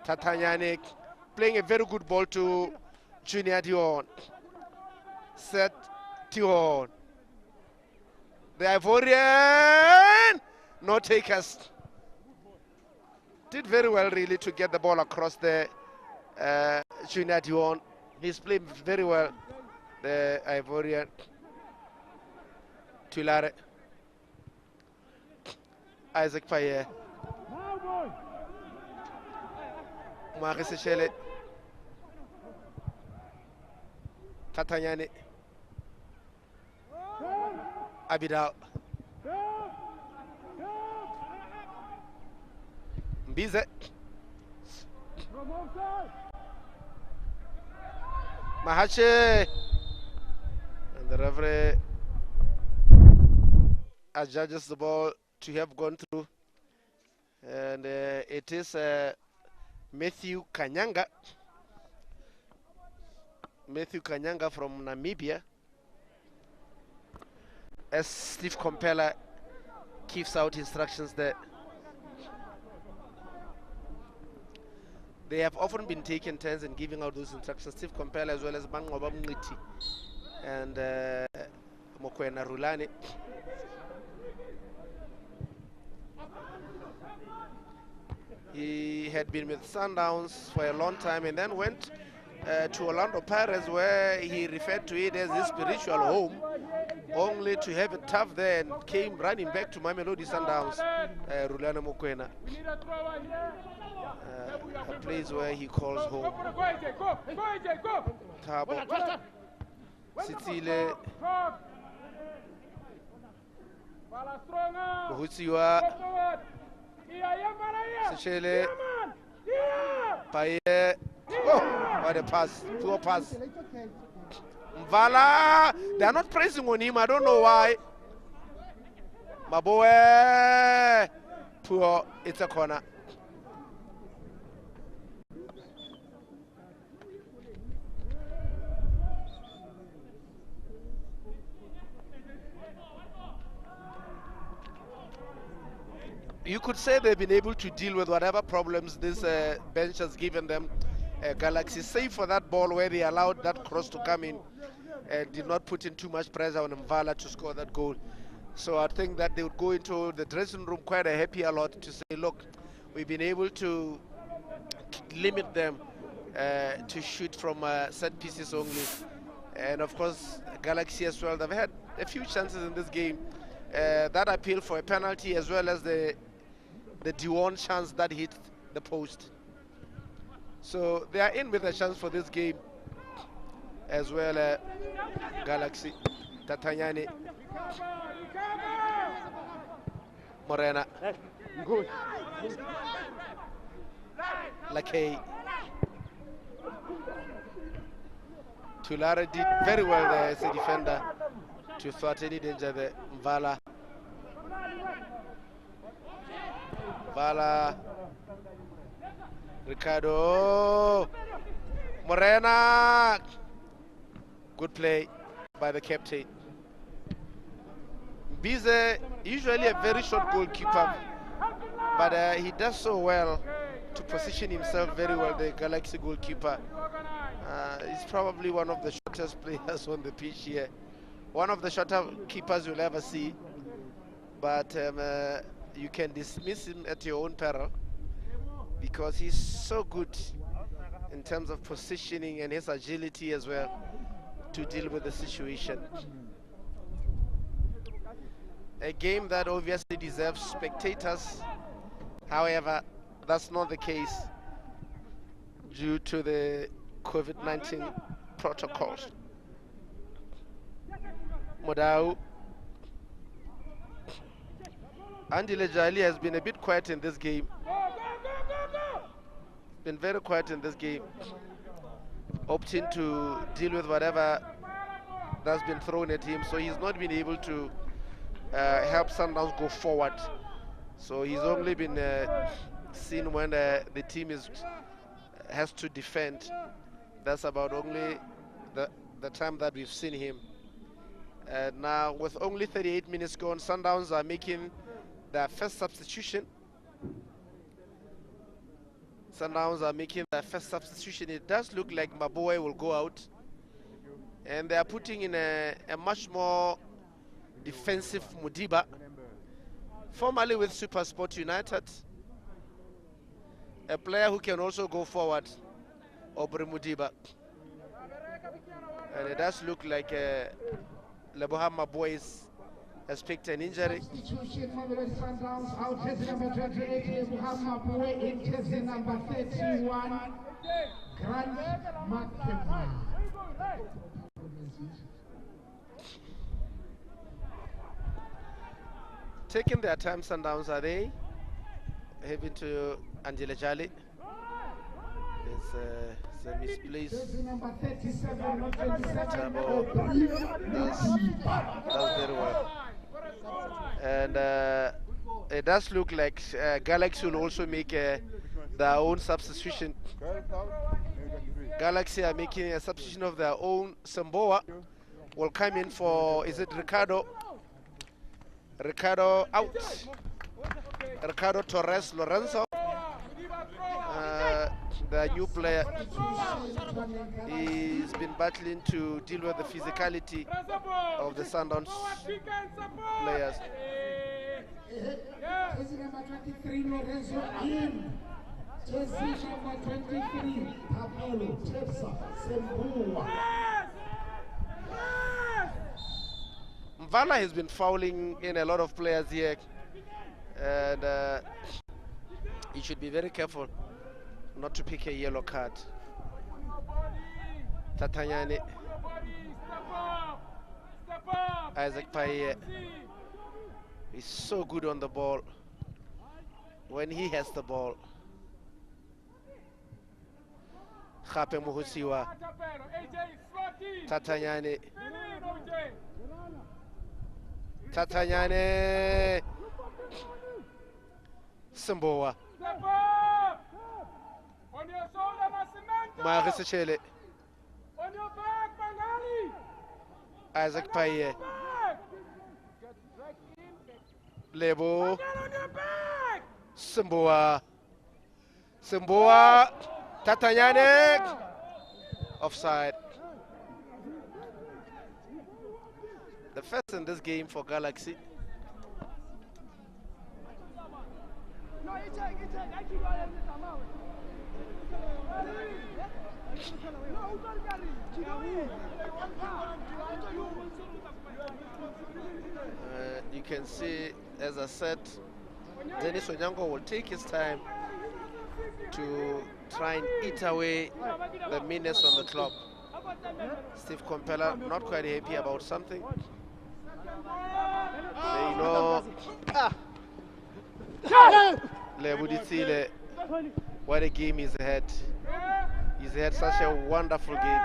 Speaker 3: Tatanyanik playing a very good ball to Junior Dion. Set Dion. The Ivorian, no takers. did very well really to get the ball across the Junior Dion. He's played very well, the Ivorian. Tulare. Isaac Paye. Maurice Shele. Tatanyane. Abidal. Mbize. Mahache. And the referee adjudges the ball to have gone through. And it is Matthew Kanyanga. Matthew Kanyanga from Namibia. As Steve Compella gives out instructions there. They have often been taking turns in giving out those instructions. Steve Compella as well as Bangoba Mngiti and Mokwena Rulani. He had been with Sundowns for a long time and then went to Orlando Pirates, where he referred to it as his spiritual home, only to have it tough there and came running back to Mamelodi Sundowns, Rulani Mokwena. A place where he calls home. Thabo, Sitsile, Bohutsiwa, Sechele, Paye. Oh, what a pass, poor pass. Mvala, they are not pressing on him, I don't know why. Maboe, poor, it's a corner. You could say they've been able to deal with whatever problems this bench has given them. Galaxy, save for that ball where they allowed that cross to come in and did not put in too much pressure on Mvala to score that goal. So I think that they would go into the dressing room quite a happy lot to say, look, we've been able to limit them to shoot from set pieces only. And of course, Galaxy as well, they've had a few chances in this game. That appeal for a penalty as well as the Dion chance that hit the post. So they are in with a chance for this game as well. Galaxy, Tatanyane, Morena, good, Lakay. Tulare did very well there as a defender to thwart any danger there. Mvala. Ricardo. Morena. Good play by the captain. Bize, usually a very short goalkeeper, but he does so well to position himself very well, the Galaxy goalkeeper. He's probably one of the shortest players on the pitch here. One of the shorter keepers you'll ever see, but you can dismiss him at your own peril because he's so good in terms of positioning and his agility as well to deal with the situation. A game that obviously deserves spectators, however, that's not the case due to the COVID-19 protocols. Modau. Andy Lejali has been a bit quiet in this game. Been very quiet in this game. Opting to deal with whatever that's been thrown at him. So he's not been able to help Sundowns go forward. So he's only been seen when the team has to defend. That's about only the time that we've seen him. Now, with only 38 minutes gone, Sundowns are making their first substitution. Sundowns are making their first substitution. It does look like Maboe will go out. And they are putting in a much more defensive Mudiba, formerly with Super Sport United. a player who can also go forward, Aubrey Mudiba. And it does look like Lebohama Boys has picked an injury.
Speaker 2: Substitution, Mamelodi Sundowns out, jersey number 28, Lebohama Boy in jersey number 31, Grant Makema.
Speaker 3: Taking their time, Sundowns, are they? Having to Angela Jali. It's a misplaced.
Speaker 2: Jersey number 37, not 27.
Speaker 3: Does very well. And it does look like Galaxy will also make their own substitution. Galaxy are making a substitution of their own. Samboa will come in for, is it Ricardo? Ricardo out. Ricardo Torres Lorenzo. The new player. He's been battling to deal with the physicality of the Sundowns players.
Speaker 2: Jersey number 23, Lorenzo in. Jersey number 23, Pablo Tepsa Sembua.
Speaker 3: Mvala has been fouling in a lot of players here, and he should be very careful not to pick a yellow card. Tatanyane, Isaac Paye is so good on the ball when he has the ball. Khape Muhusiwa, Tatanyane, Tatanyane, Samboa, Marisa Chele, Isaac Paye, Lebo, Samboa, Samboa, Tatanyane, offside. The first in this game for Galaxy. You can see, as I said, Dennis Onyango will take his time to try and eat away the minutes on the clock. Steve Compella not quite happy about something. They know Lebuditsile, what a game is ahead. He's had such a wonderful game.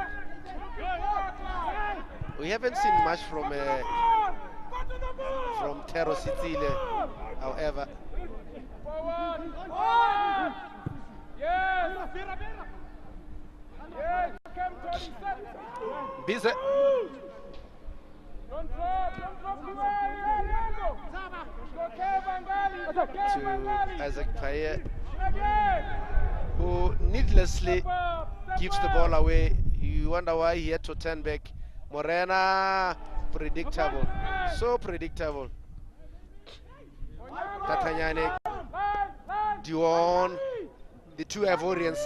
Speaker 3: We haven't seen much from Tero Sitsile, however. Bize. To Isaac Paye, who needlessly gives the ball away. You wonder why he had to turn back. Morena, predictable, so predictable. Tatanyane, Dion, the two Ivorians.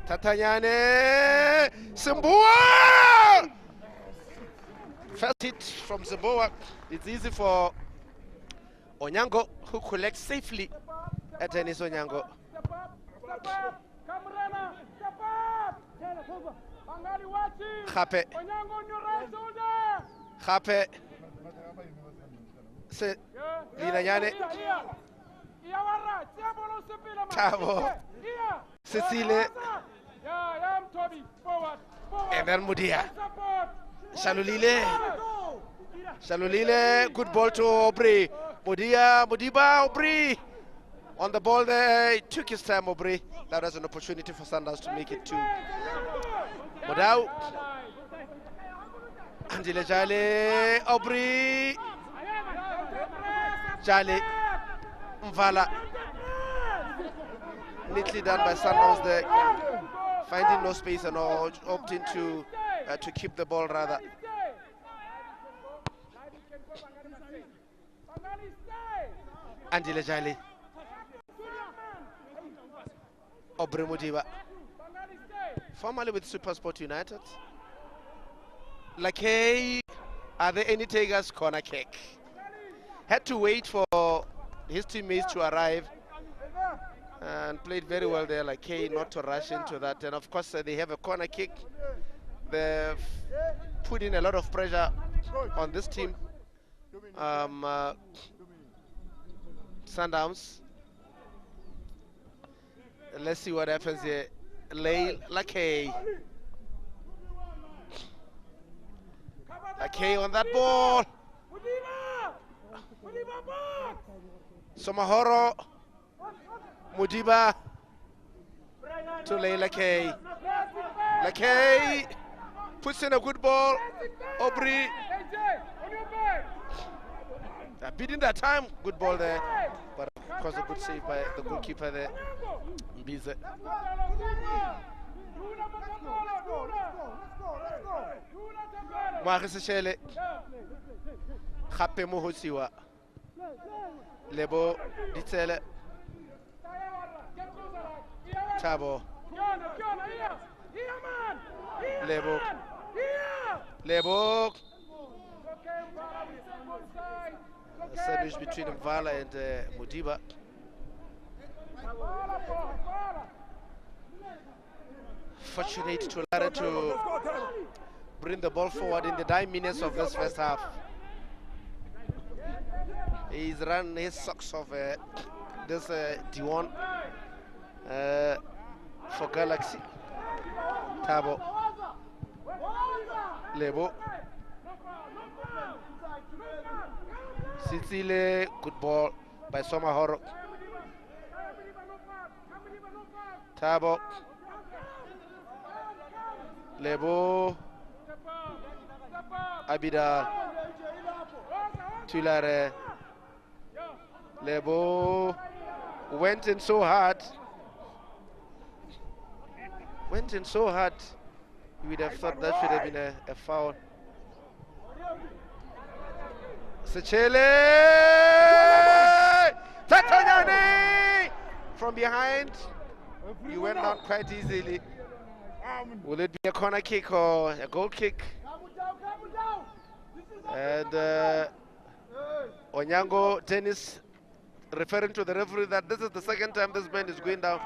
Speaker 3: Tatanyane, Sembua! First hit from Sembua. It's easy for Onyango, who collects safely at Dennis Onyango. Khape. Khape. Linanyane. Tabo. Cecile. And then Mudia. Shalulile. Shalulile. Good ball to Aubrey. Mudiba, Aubrey. On the ball there, it took his time, Aubrey. That was an opportunity for Sundowns to make it two. Modau. Angela Jale. Aubrey. Jale. Mvala. Neatly done by Sundowns there. Finding no space and opting to keep the ball rather. Andile Jali. Aubrey Mudiba. Formerly with Supersport United. Like, hey, are there any takers? Corner kick. Had to wait for his teammates to arrive and played very well there, like, hey, not to rush into that. And of course, they have a corner kick. They've put in a lot of pressure on this team. Sundowns. Let's see what happens here. Lakay on that ball. Somahoro. Mudiba to Lakay. Lakay puts in a good ball. Aubrey beating that time. Good ball there. But of course a good save by the goalkeeper there. Mbize. Mwagisishele. Khape Mohosiwa. Lebo Ditele. Tabo. Lebo. A sandwich between Mvala and Mudiba. Fortunate to Lara to bring the ball forward in the 9 minutes of this first half. He's run his socks off this D1 for Galaxy. Tabo. Lebo. Sicile, good ball by Somahoro. Tabo. Lebo. Abida. Tulare. Lebo went in so hard. You would have thought that should have been a foul. Sechele! Tatanyani! From behind. You went down quite easily. Will it be a corner kick or a goal kick? And Onyango Dennis referring to the referee that this is the second time this man is going down.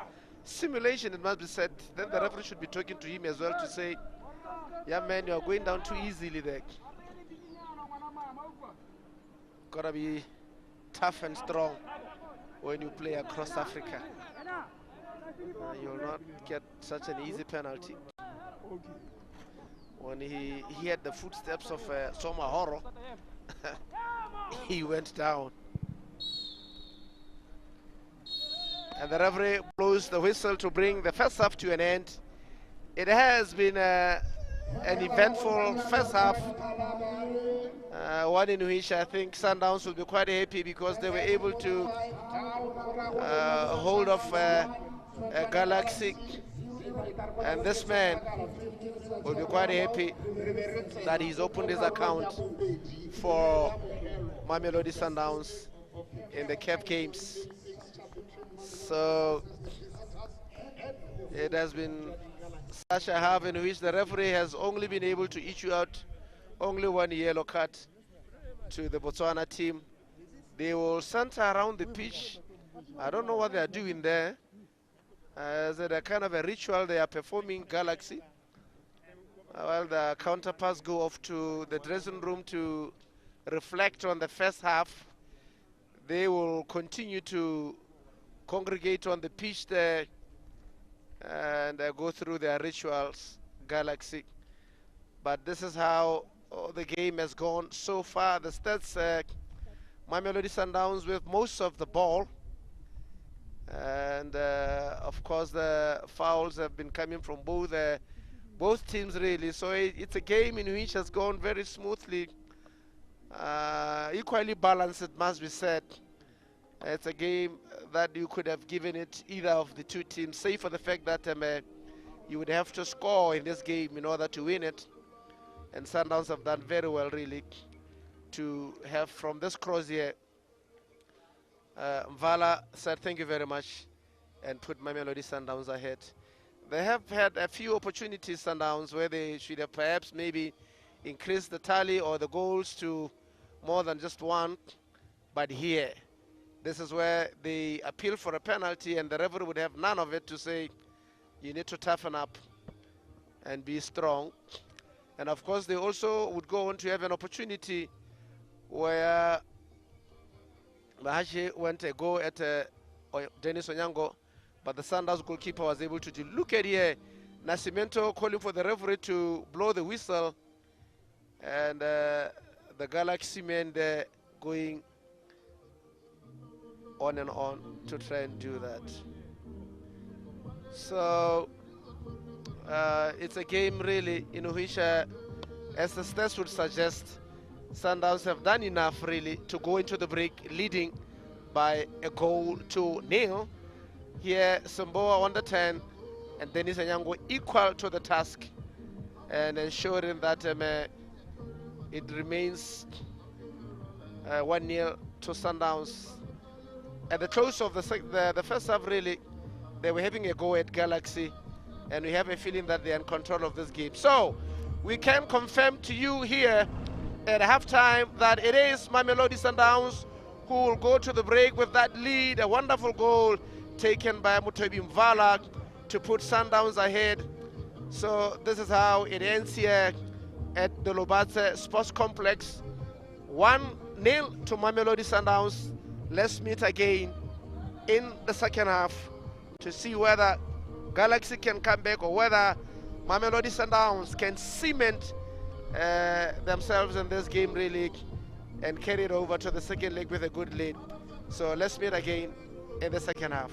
Speaker 3: Simulation, it must be said. Then the referee should be talking to him as well to say, yeah man, you are going down too easily there. Gotta be tough and strong when you play across Africa. You'll not get such an easy penalty. When he had the footsteps of Somahoro, he went down. And the referee blows the whistle to bring the first half to an end. It has been an eventful first half, one in which I think Sundowns will be quite happy because they were able to hold off a Galaxy. And this man will be quite happy that he's opened his account for Mamelodi Sundowns in the CAF games. So it has been such a half in which the referee has only been able to issue out only one yellow card to the Botswana team. They will center around the pitch. I don't know what they are doing there. Is it a kind of a ritual they are performing, Galaxy? While the counterparts go off to the dressing room to reflect on the first half, they will continue to congregate on the pitch there and go through their rituals, Galaxy. But this is how the game has gone so far. The stats, Mamelodi Sundowns with most of the ball. And of course the fouls have been coming from both teams really. So it's a game in which has gone very smoothly. Equally balanced, it must be said. It's a game that you could have given it either of the two teams, save for the fact that you would have to score in this game in order to win it. And Sundowns have done very well, really, to have from this cross here Mvala said thank you very much and put Mamelodi Sundowns ahead. They have had a few opportunities, Sundowns, where they should have perhaps maybe increased the tally or the goals to more than just one. But here, this is where they appeal for a penalty, and the referee would have none of it to say, you need to toughen up and be strong. And of course, they also would go on to have an opportunity where Mahashi went a go at Dennis Onyango, but the Sundowns goalkeeper was able to do. Look at here, Nascimento calling for the referee to blow the whistle, and the Galaxy men there going on and on to try and do that. So it's a game really in which, as the stats would suggest, Sundowns have done enough really to go into the break leading by a goal to nil. Here, Samboa on the 10, and Dennis Anyango equal to the task, and ensuring that it remains 1-0 to Sundowns. At the close of the first half, really, they were having a go at Galaxy, and we have a feeling that they're in control of this game. So, we can confirm to you here at halftime that it is Mamelodi Sundowns who will go to the break with that lead. A wonderful goal taken by Mutobi Mvala to put Sundowns ahead. So this is how it ends here at the Lobatse Sports Complex. 1-0 to Mamelodi Sundowns. Let's meet again in the second half to see whether Galaxy can come back or whether Mamelodi Sundowns can cement themselves in this game really and carry it over to the second leg with a good lead. So let's meet again in the second half.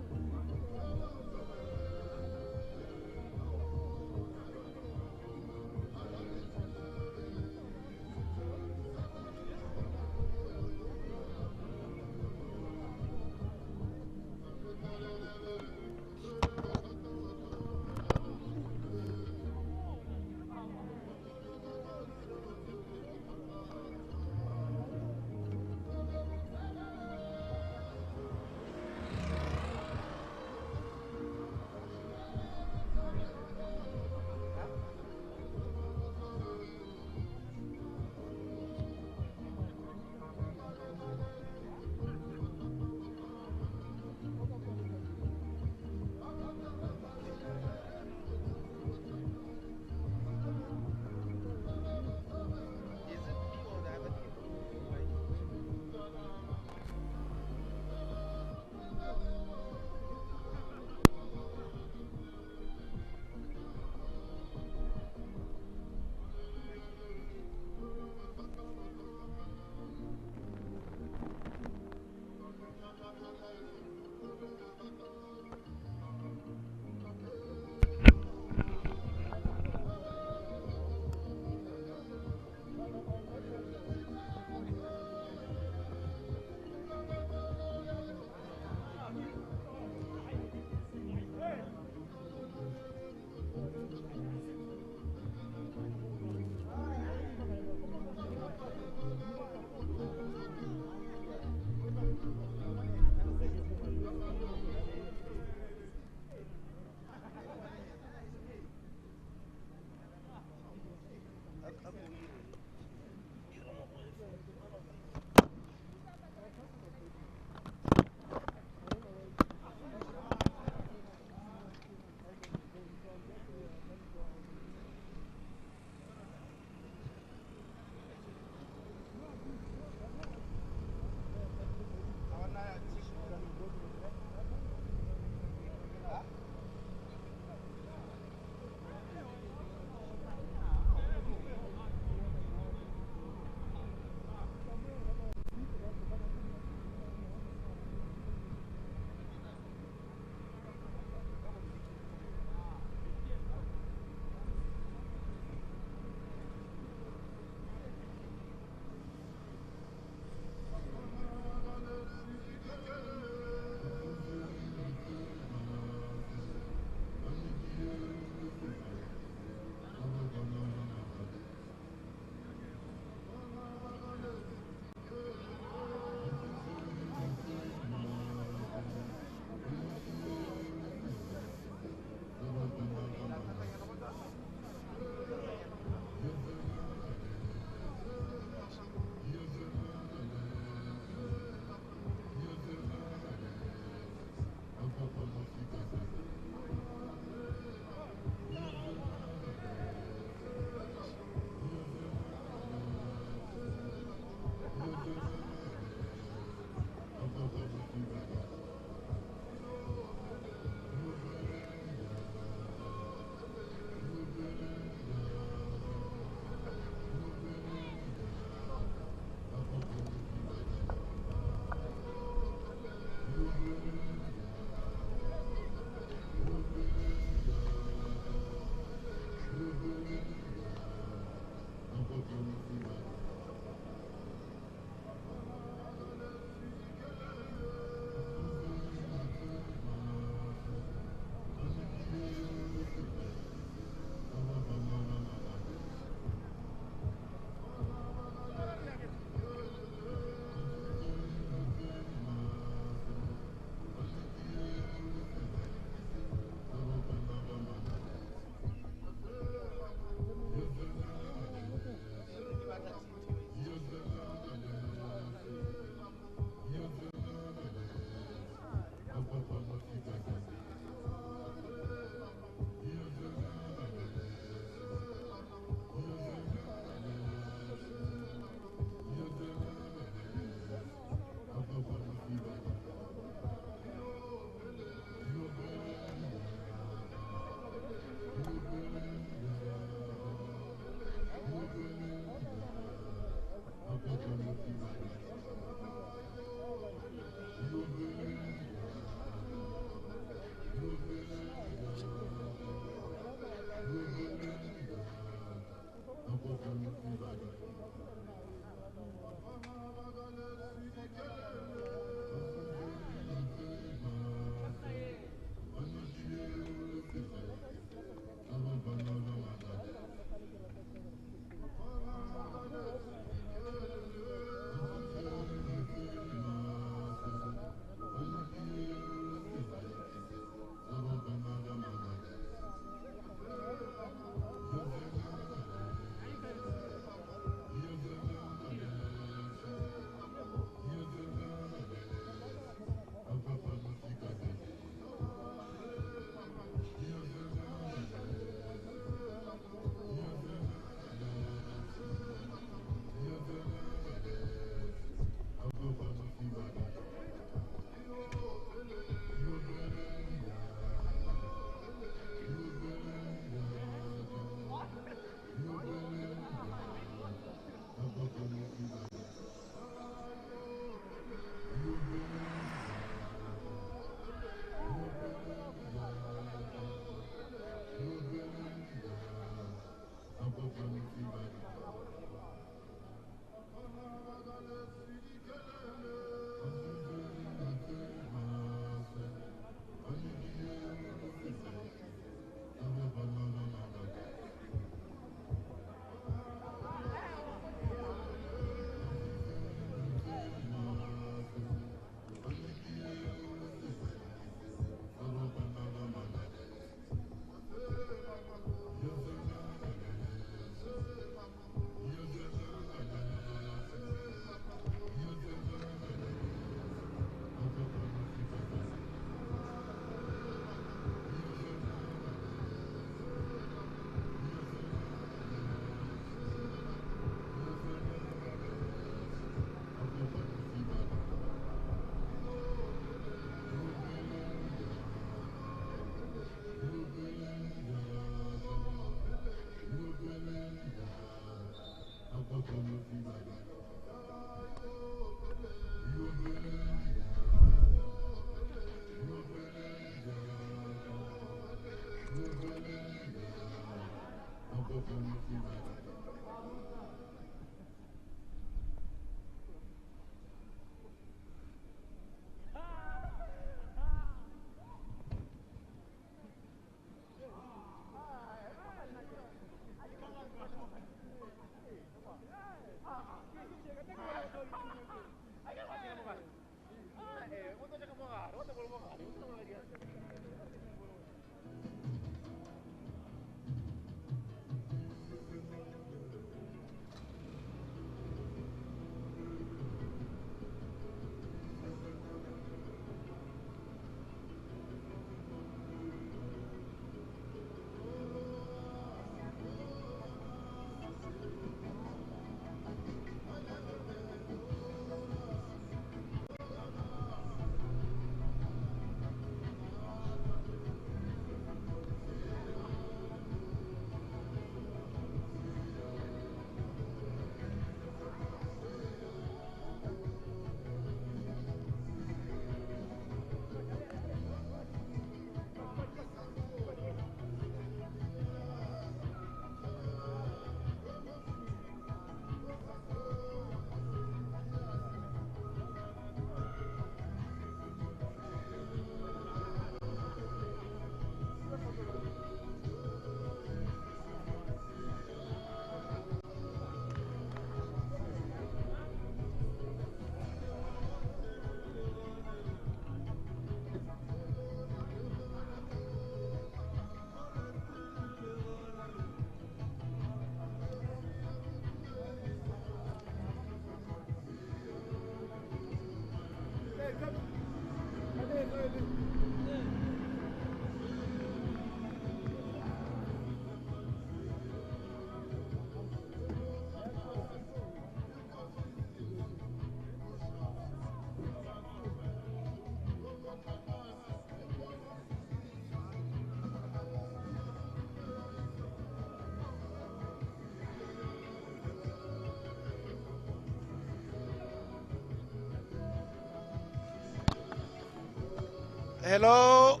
Speaker 3: Hello,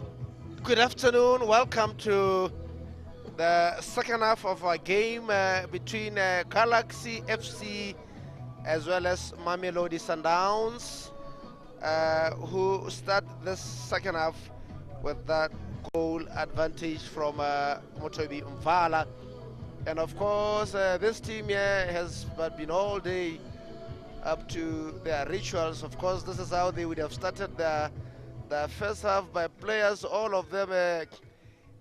Speaker 3: good afternoon. Welcome to the second half of our game between Galaxy FC as well as Mamelodi Sundowns, who start this second half with that goal advantage from Motobi Mvala. And of course, this team here has been all day up to their rituals. Of course, this is how they would have started the first half by players, all of them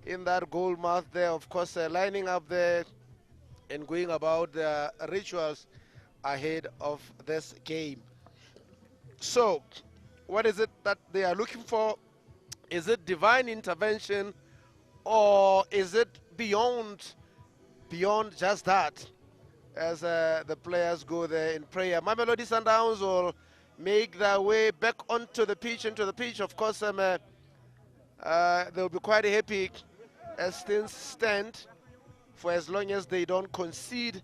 Speaker 3: in that goal mouth there, of course, lining up there and going about their rituals ahead of this game. So, what is it that they are looking for? Is it divine intervention, or is it beyond just that? As the players go there in prayer, Mamelodi Sundowns will make their way back onto the pitch, Of course, they'll be quite happy as things stand. For as long as they don't concede,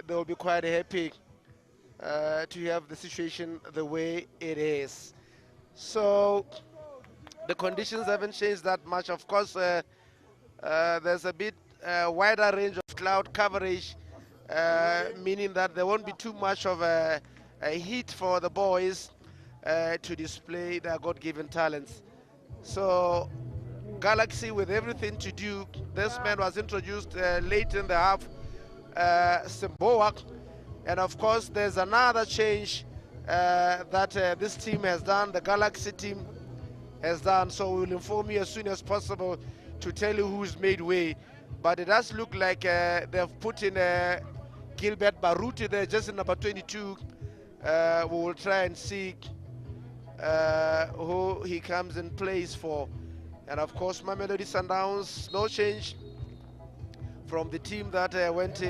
Speaker 3: they'll be quite happy to have the situation the way it is. So the conditions haven't changed that much. Of course, there's a bit wider range of cloud coverage, meaning that there won't be too much of a heat for the boys to display their God-given talents. So Galaxy with everything to do. This man was introduced late in the half, Simboa. And of course, there's another change that this team has done, the Galaxy team has done. So we'll inform you as soon as possible to tell you who's made way. But it does look like they've put in Gilbert Baruti there, just in number 22. We will try and see who he comes in place for. And of course, Mamelodi Sundowns, no change from the team that went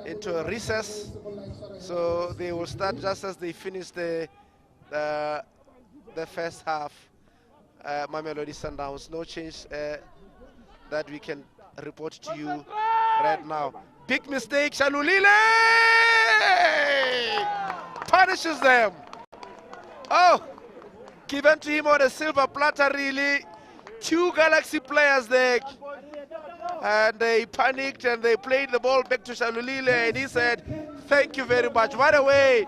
Speaker 3: into a recess. So they will start just as they finish the first half. Mamelodi Sundowns, no change that we can report to you right now. Big mistake, Shalulile punishes them. Oh, given to him on a silver platter, really. Two Galaxy players there, and they panicked and they played the ball back to Shalulile, and he said, thank you very much. What a way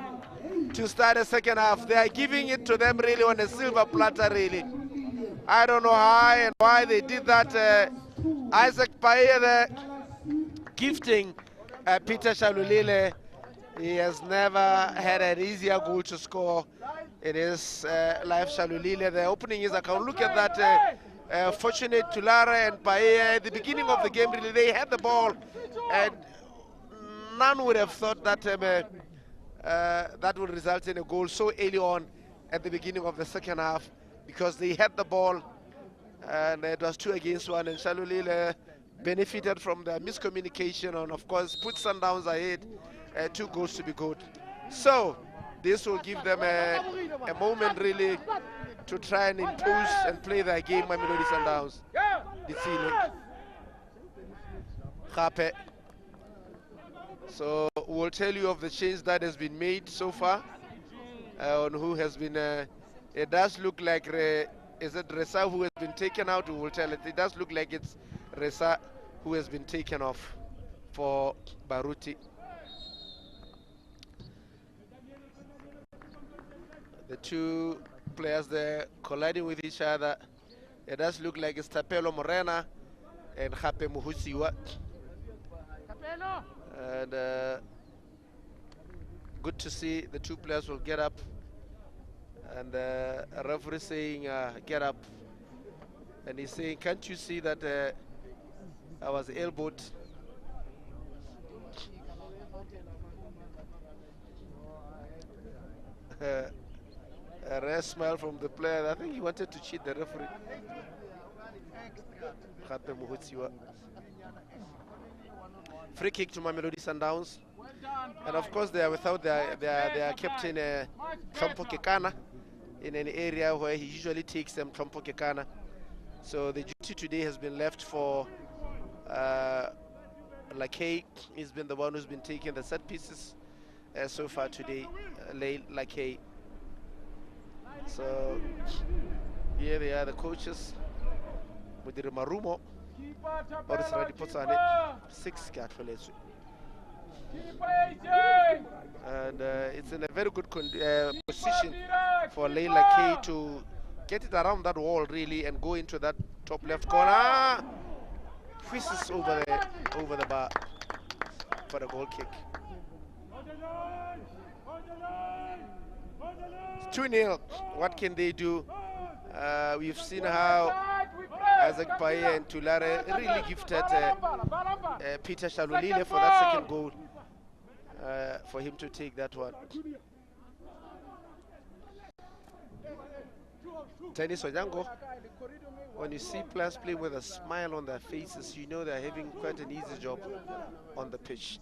Speaker 3: to start the second half. They are giving it to them really on a silver platter, really. I don't know how and why they did that. Isaac Paye gifting Peter Shalulile. He has never had an easier goal to score in his life. Shalulile, the opening his account. Look at that. Fortunate Tulara and Paye at the beginning of the game, really, they had the ball, and none would have thought that that would result in a goal so early on at the beginning of the second half, because they had the ball and it was 2 against 1, and Shalulile benefited from the miscommunication and of course put Sundowns ahead 2 goals to be good. So this will give them a moment really to try and impose and play their game. Mamelodi Sundowns. So we'll tell you of the change that has been made so far on who has been. It does look like is it Resa who has been taken out? We will tell it. It does look like it's Resa who has been taken off for Baruti. The two players there colliding with each other. It does look like it's Tapelo Morena and Hape Muhusiwa. And good to see the two players will get up. And the referee saying, get up. And he's saying, can't you see that I was elbowed? A rare smile from the player. I think he wanted to cheat the referee. Free kick to Mamelodi Sundowns. And of course, they are without their captain, Trompo Kekana, in an area where he usually takes them, Trompo Kekana. So the duty today has been left for Lakay. He's been the one who's been taking the set pieces so far today, Lakay. So here they are, the coaches. Mudiri Marumo, Boris Radipotsane, 6 Gatfalesu. And it's in a very good position for Leila K to get it around that wall really and go into that top left corner. Twists over the bar for the goal kick. It's 2-0. What can they do? We've seen how Isaac Paye and Tulare really gifted Peter Shalulile for that second goal, for him to take that one. Tennis Onyango, when you see players play with a smile on their faces, you know they're having quite an easy job on the pitch.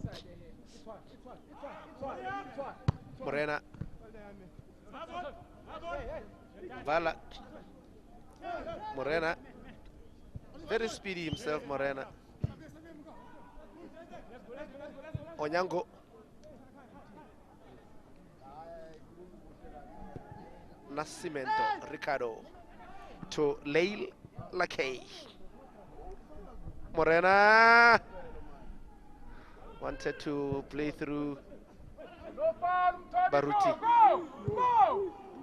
Speaker 3: Morena, Vala, Morena, very speedy himself, Morena. Onyango, Nascimento, Ricardo, to Leil Lakay. Morena wanted to play through Baruti.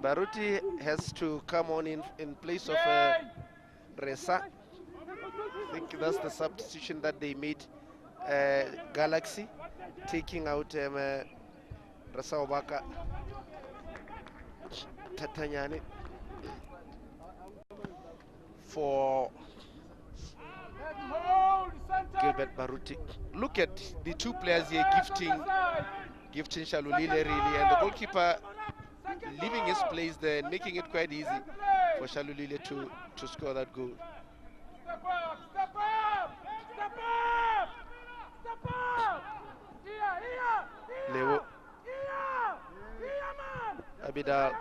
Speaker 3: Baruti has to come on in place of Resa. I think that's the substitution that they made. Galaxy taking out Resa Obaka. Tatanyane for Gilbert Baruti. Look at the two players here gifting Shalulile really, and the goalkeeper leaving his place there and making it quite easy for Shalulile to score that goal.
Speaker 4: Step up! Step up! Step up! Step up!
Speaker 3: Lewo Abidal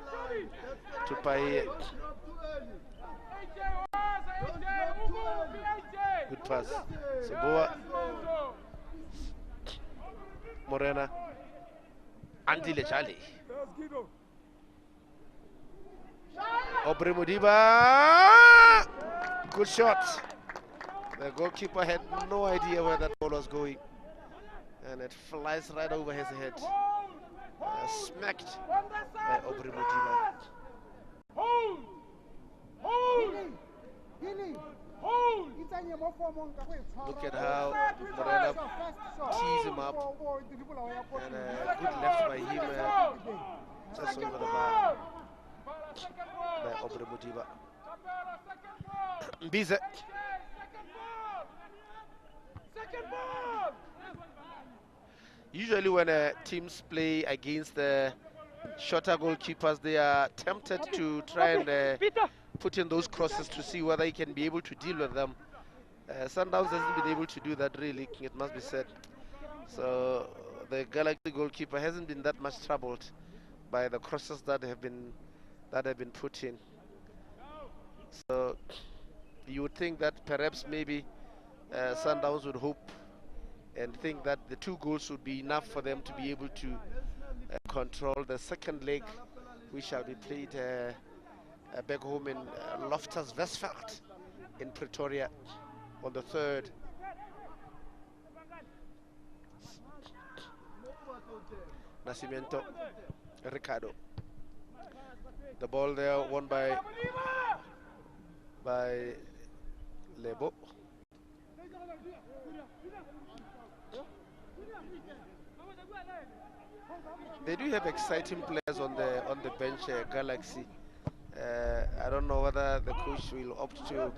Speaker 3: to Paye. Good pass. Saboa. Morena. Andile Charlie. Aubrey Mudiba. Good shot. The goalkeeper had no idea where that ball was going, and it flies right over his head. Smacked by Aubrey Mudiba. Look at how Morena tees him up, and a good left by him just over the bar by Aubrey Mudiba. Mbize. Usually when teams play against the shorter goalkeepers, they are tempted to try and put in those crosses to see whether he can be able to deal with them. Sundowns hasn't been able to do that really, it must be said. So the Galaxy goalkeeper hasn't been that much troubled by the crosses that have been put in. So you would think that perhaps maybe Sundowns would hope and think that the 2 goals would be enough for them to be able to control the second leg, which shall be played back home in Loftus Versfeld in Pretoria on the 3rd. Nascimento, Ricardo. The ball there won by Lebo. They do have exciting players on the bench, Galaxy. I don't know whether the coach will opt to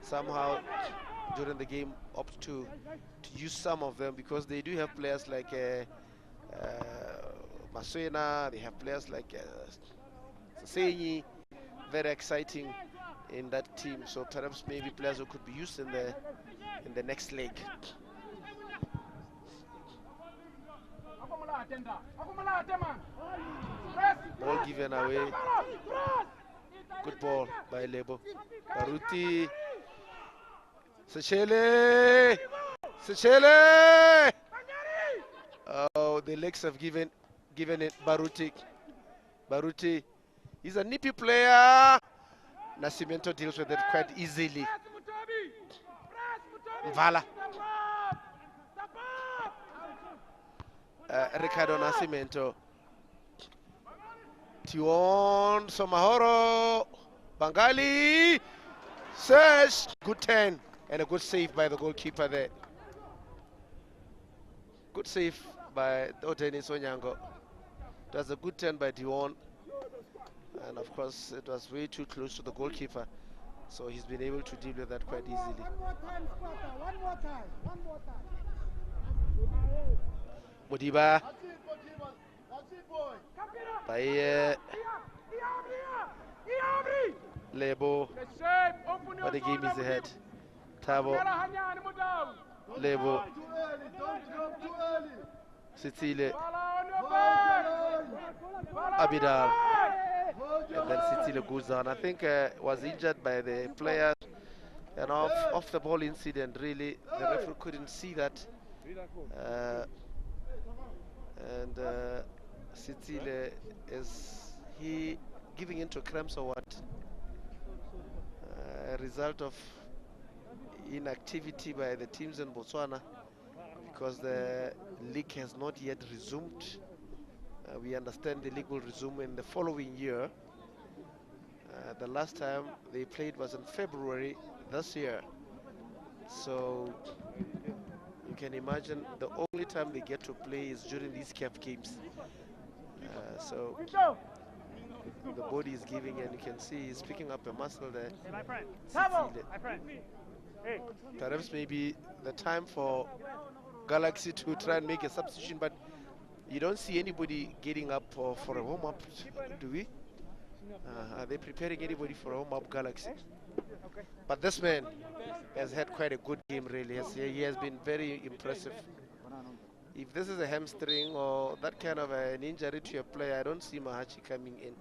Speaker 3: somehow during the game opt to use some of them, because they do have players like Masuena. They have players like Senyi, very exciting in that team. So perhaps maybe players who could be used in the next leg. Ball given away. Good ball by Lebo. Baruti. Sechele. Sechele. Oh, the legs have given it. Baruti. Baruti. He's a nippy player. Nascimento deals with it quite easily. Mvala. Ricardo Nascimento. Tion Somahoro. Bangali. Search. Good turn and a good save by the goalkeeper there. Good save by Otenis Onyango. It was a good turn by Dion. And of course, it was way too close to the goalkeeper. So he's been able to deal with that quite easily.
Speaker 1: One more time, Squatter. One more time. One more time.
Speaker 3: Modiba. By Lebo. But the game is ahead. Tabo. Lebo. Sitile. Abidal. And then Sitile goes on. I think was injured by the player. And off the ball incident, really, the referee couldn't see that. And Sitile, is he giving into cramps or what? A result of inactivity by the teams in Botswana, because the league has not yet resumed. We understand the league will resume in the following year. The last time they played was in February this year. So you can imagine the only time they get to play is during these CAF games. So the body is giving, and you can see he's picking up a muscle there. Perhaps maybe the time for Galaxy to try and make a substitution, but you don't see anybody getting up for a warm-up, do we? Are they preparing anybody for a warm-up, Galaxy? But this man has had quite a good game, really. He has been very impressive. If this is a hamstring or that kind of an injury to a player, I don't see Mahachi coming in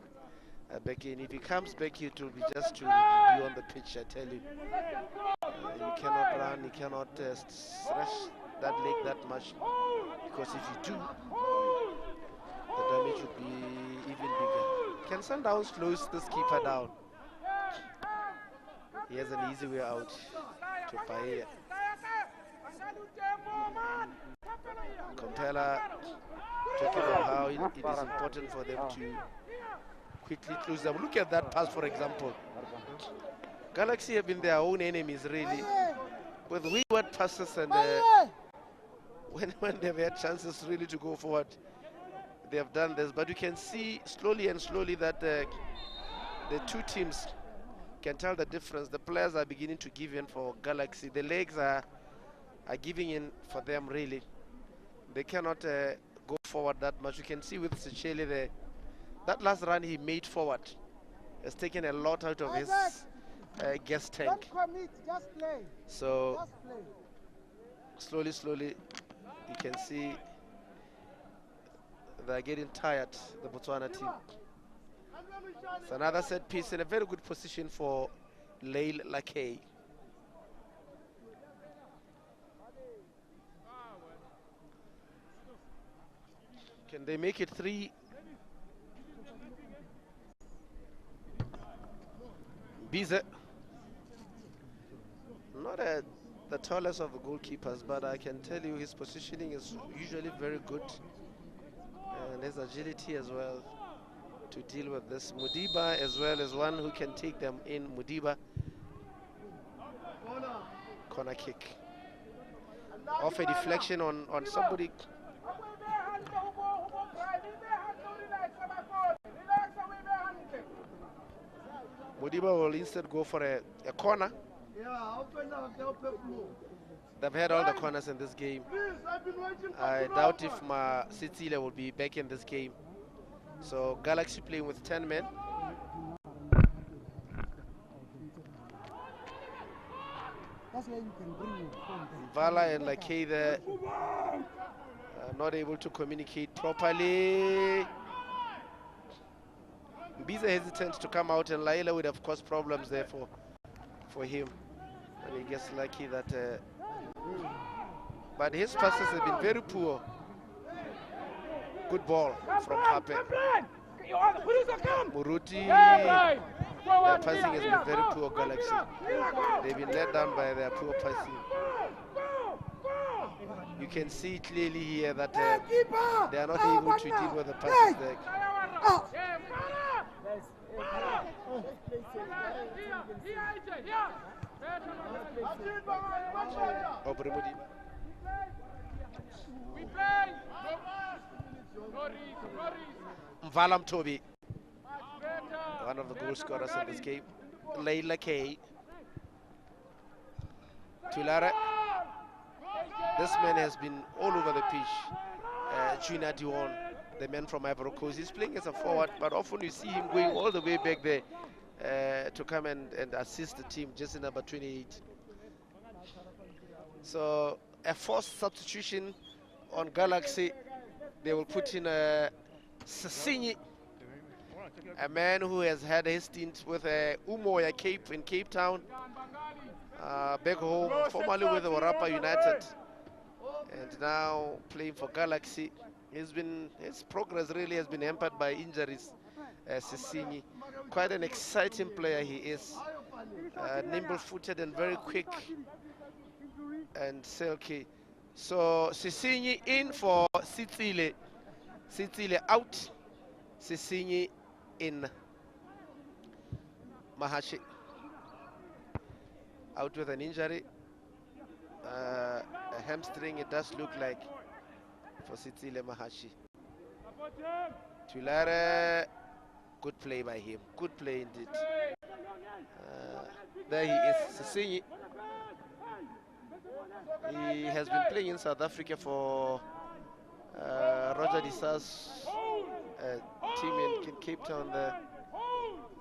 Speaker 3: back in. If he comes back, it will be just to be on the pitch, I tell you. You cannot run, you cannot stretch that leg that much, because if you do, the damage would be even bigger. Can Sundowns close this keeper down? He has an easy way out to Bahia. Compella talking about how it is important for them to quickly close them. Look at that pass, for example. Galaxy have been their own enemies, really, with wayward passes, and when they've had chances really to go forward, they have done this. But you can see slowly and slowly that the two teams can tell the difference. The players are beginning to give in for Galaxy. The legs are giving in for them, really. They cannot go forward that much. You can see with Sechele there, that last run he made forward has taken a lot out of his gas tank.
Speaker 1: Don't commit, just play.
Speaker 3: So
Speaker 1: Just play.
Speaker 3: slowly, you can see they're getting tired, the Botswana team. It's another set piece in a very good position for Leil Lakay. Can they make it 3? Bize. Not the tallest of the goalkeepers, but I can tell you his positioning is usually very good. And his agility as well to deal with this. Mudiba as well is one who can take them in. Mudiba. Corner kick. Off a deflection on somebody. Mudiba will instead go for a corner. They've had all the corners in this game. I doubt if Sitile will be back in this game. So Galaxy playing with 10 men.
Speaker 1: That's where you can bring your phone there.
Speaker 3: Vala and Lakay there not able to communicate properly. Mbiza hesitant to come out, and Laila would have caused problems there for him. And he gets lucky that but his passes have been very poor. Good ball from Hape. Muruti, their passing has been very poor, Galaxy. They've been let down by their poor passing. You can see clearly here that they are not able to deal with the passes there. Obremudi. Mvalam Toby, one of the goal scorers in this game. Leila K. Tulara. This man has been all over the pitch. Junior Dion, the man from Ivory Coast, he's playing as a forward, but often you see him going all the way back there to come and assist the team, just in number 28. So a forced substitution on Galaxy. They will put in Sissinyi, a man who has had his stint with Umoya Cape in Cape Town, back home, formerly with Orapa United, and now playing for Galaxy. His progress really has been hampered by injuries. Sissinyi, quite an exciting player he is, nimble-footed and very quick and silky. So Sissinyi in for Sitsile. Sitsile out. Sissinyi in. Mahashi out with an injury. A hamstring, it does look like, for Sitsile Mahashi. Tulare, good play by him. Good play indeed. There he is, Sissinyi. He has been playing in South Africa for Roger Dissa's team in Cape Town there,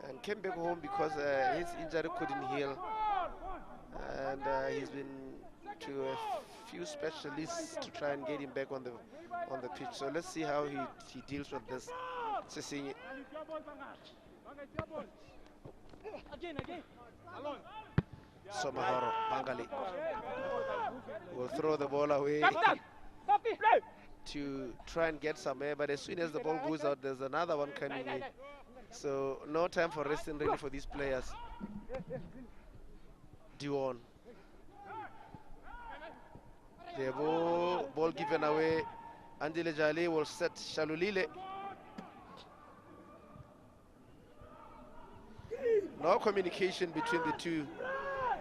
Speaker 3: and came back home because his injury couldn't heal, and he's been to a few specialists to try and get him back on the pitch. So let's see how he deals with this. Sissinyi. Somahoro Bangali will throw the ball away to try and get some air, but as soon as the ball goes out, there's another one coming in. So no time for resting really for these players. Dion. The ball given away. Andile Jali will set Shalulile. No communication between the two.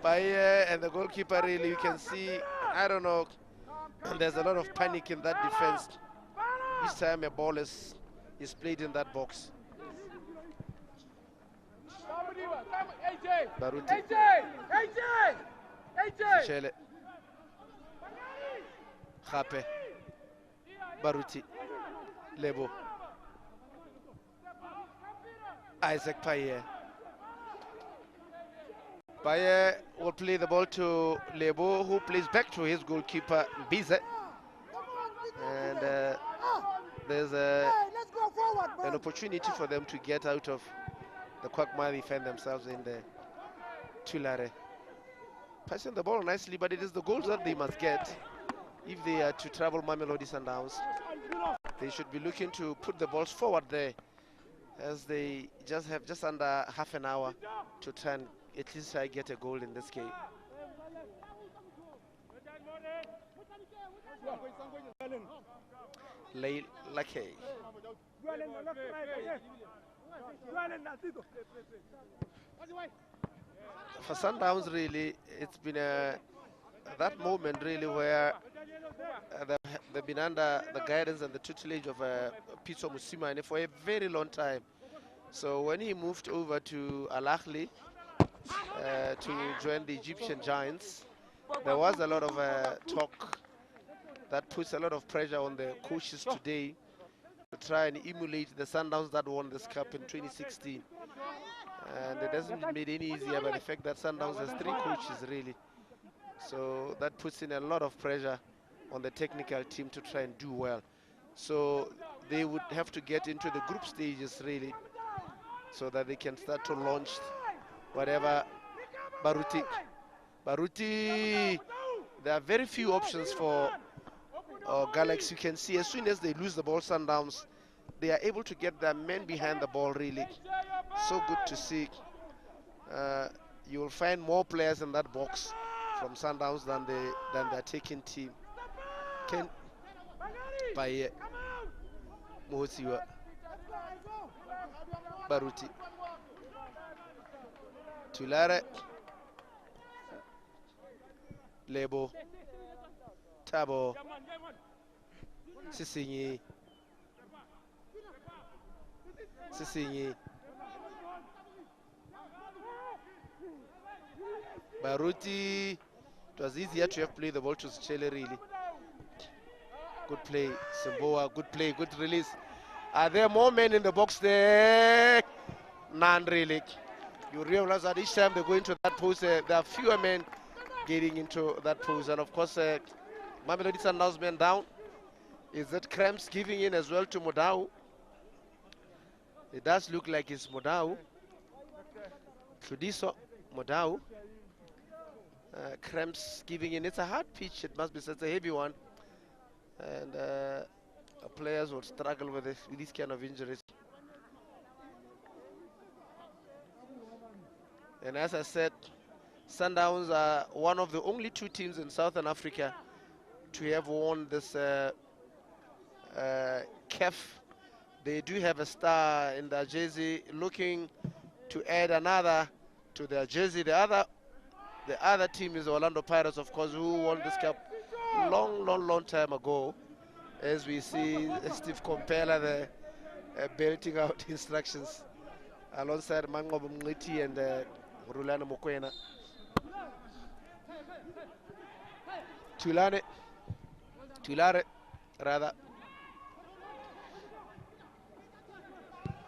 Speaker 3: Baye and the goalkeeper, really, you can see, I don't know, there's a lot of panic in that defense. Each time a ball is played in that box. Baruti. Shele. Khape. Baruti. Lebo. Isaac Paye. Paye will play the ball to Lebo, who plays back to his goalkeeper, Bize. And there's an opportunity for them to get out of the quagmire they find themselves in the Tulare. Passing the ball nicely, but it is the goals that they must get if they are to travel Mamelodi Sundowns. They should be looking to put the balls forward there, as they just have just under half an hour to try and at least I get a goal in this game. Lucky. For Sundowns, really, it's been that moment really where they've been under the guidance and the tutelage of Pitso Musimane for a very long time. So when he moved over to Al Ahly to join the Egyptian Giants, there was a lot of talk that puts a lot of pressure on the coaches today to try and emulate the Sundowns that won this cup in 2016. And it doesn't make it any easier by the fact that Sundowns has 3 coaches really. So that puts in a lot of pressure on the technical team to try and do well. So they would have to get into the group stages really, so that they can start to launch whatever. Baruti, there are very few options for Galaxy. You can see as soon as they lose the ball, Sundowns, they are able to get their men behind the ball really. So good to see. You will find more players in that box from Sundowns than the attacking team. Ken Baye Mohosiwa Baruti Tulare Lebo Tabo Sisinyi Baruti. It was easier to have played the ball to Sichele really. Good play, Simboa, good play, good release. Are there more men in the box there? None really. You realize that each time they go into that post, there are fewer men getting into that post. And of course, Mamelodi Sundowns men down. Is that Cramps giving in as well to Modau? It does look like it's Modau. Fudiso, Modau. Cramps giving in. It's a hard pitch, it must be, such a heavy one. And players will struggle with these kind of injuries. And as I said, Sundowns are one of the only two teams in Southern Africa to have won this CAF. They do have a star in their jersey, looking to add another to their jersey. The other team is Orlando Pirates, of course, who won this cup long time ago. As we see Steve Compella there belting out instructions alongside Mangobo Mngiti and Rulana Mokwena. Tulare, rather.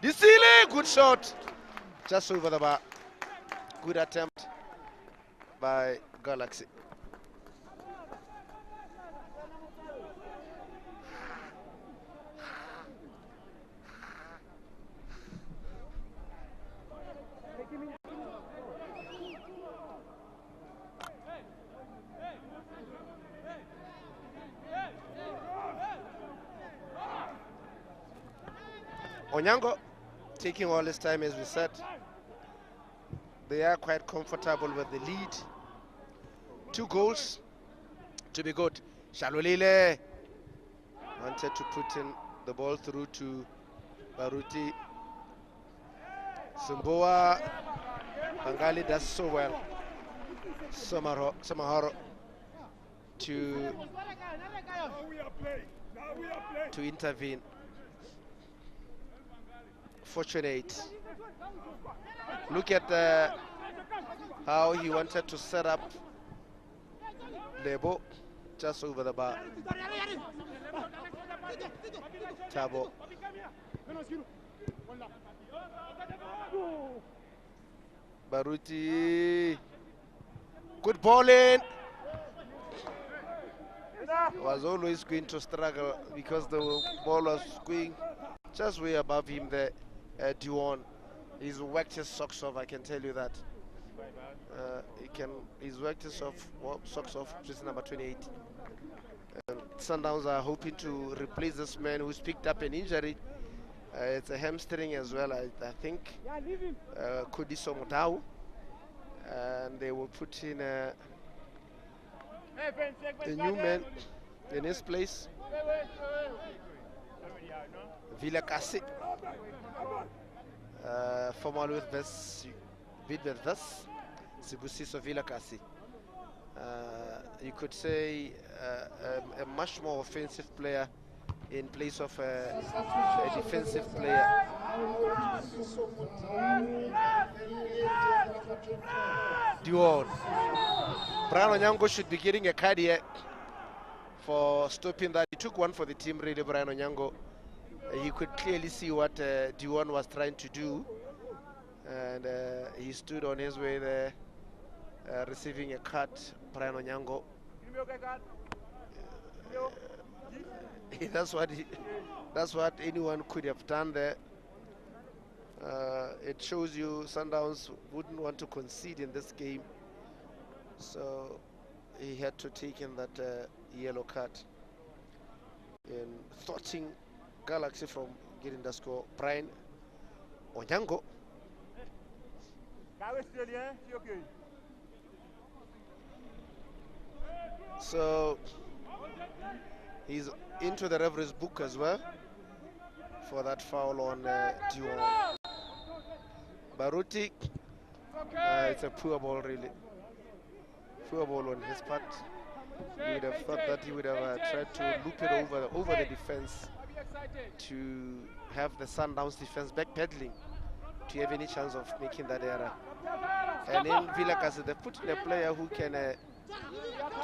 Speaker 3: Disile, good shot. Just over the bar. Good attempt by Galaxy. Onyango taking all his time, as we said. They are quite comfortable with the lead. 2 goals to be good. Shalolile wanted to put in the ball through to Baruti. Simboa Bangali does so well. Samaharo to intervene. Fortunate. Look at how he wanted to set up Lebo just over the bar. Tabo. Baruti. Good bowling. Was always going to struggle because the ball was going just way above him there. Duon. He's worked his socks off, I can tell you that. He's worked his socks off, just number 28. Sundowns are hoping to replace this man who's picked up an injury. It's a hamstring as well, I think. Kudiso Modau. And they will put in a new man in his place. Villa Kasi. Formal with this, Sibusiso Villa Kasi. You could say a much more offensive player in place of a defensive player. Duon. Brian Onyango should be getting a card here for stopping that. He took one for the team, really, Brian Onyango. You could clearly see what Duon was trying to do, and he stood on his way there receiving a cut, Brian Onyango. That's what anyone could have done there. It shows you Sundowns wouldn't want to concede in this game, so he had to take in that yellow card in thwarting Galaxy from getting the score. Brian Onyango. So he's into the referee's book as well for that foul on Jwaneng. Baruti, it's a poor ball really. Poor ball on his part. You would have thought that he would have tried to loop it over the defense to have the Sundowns defense backpedaling to have any chance of making that error. And in Vilakazi, they put in a player who can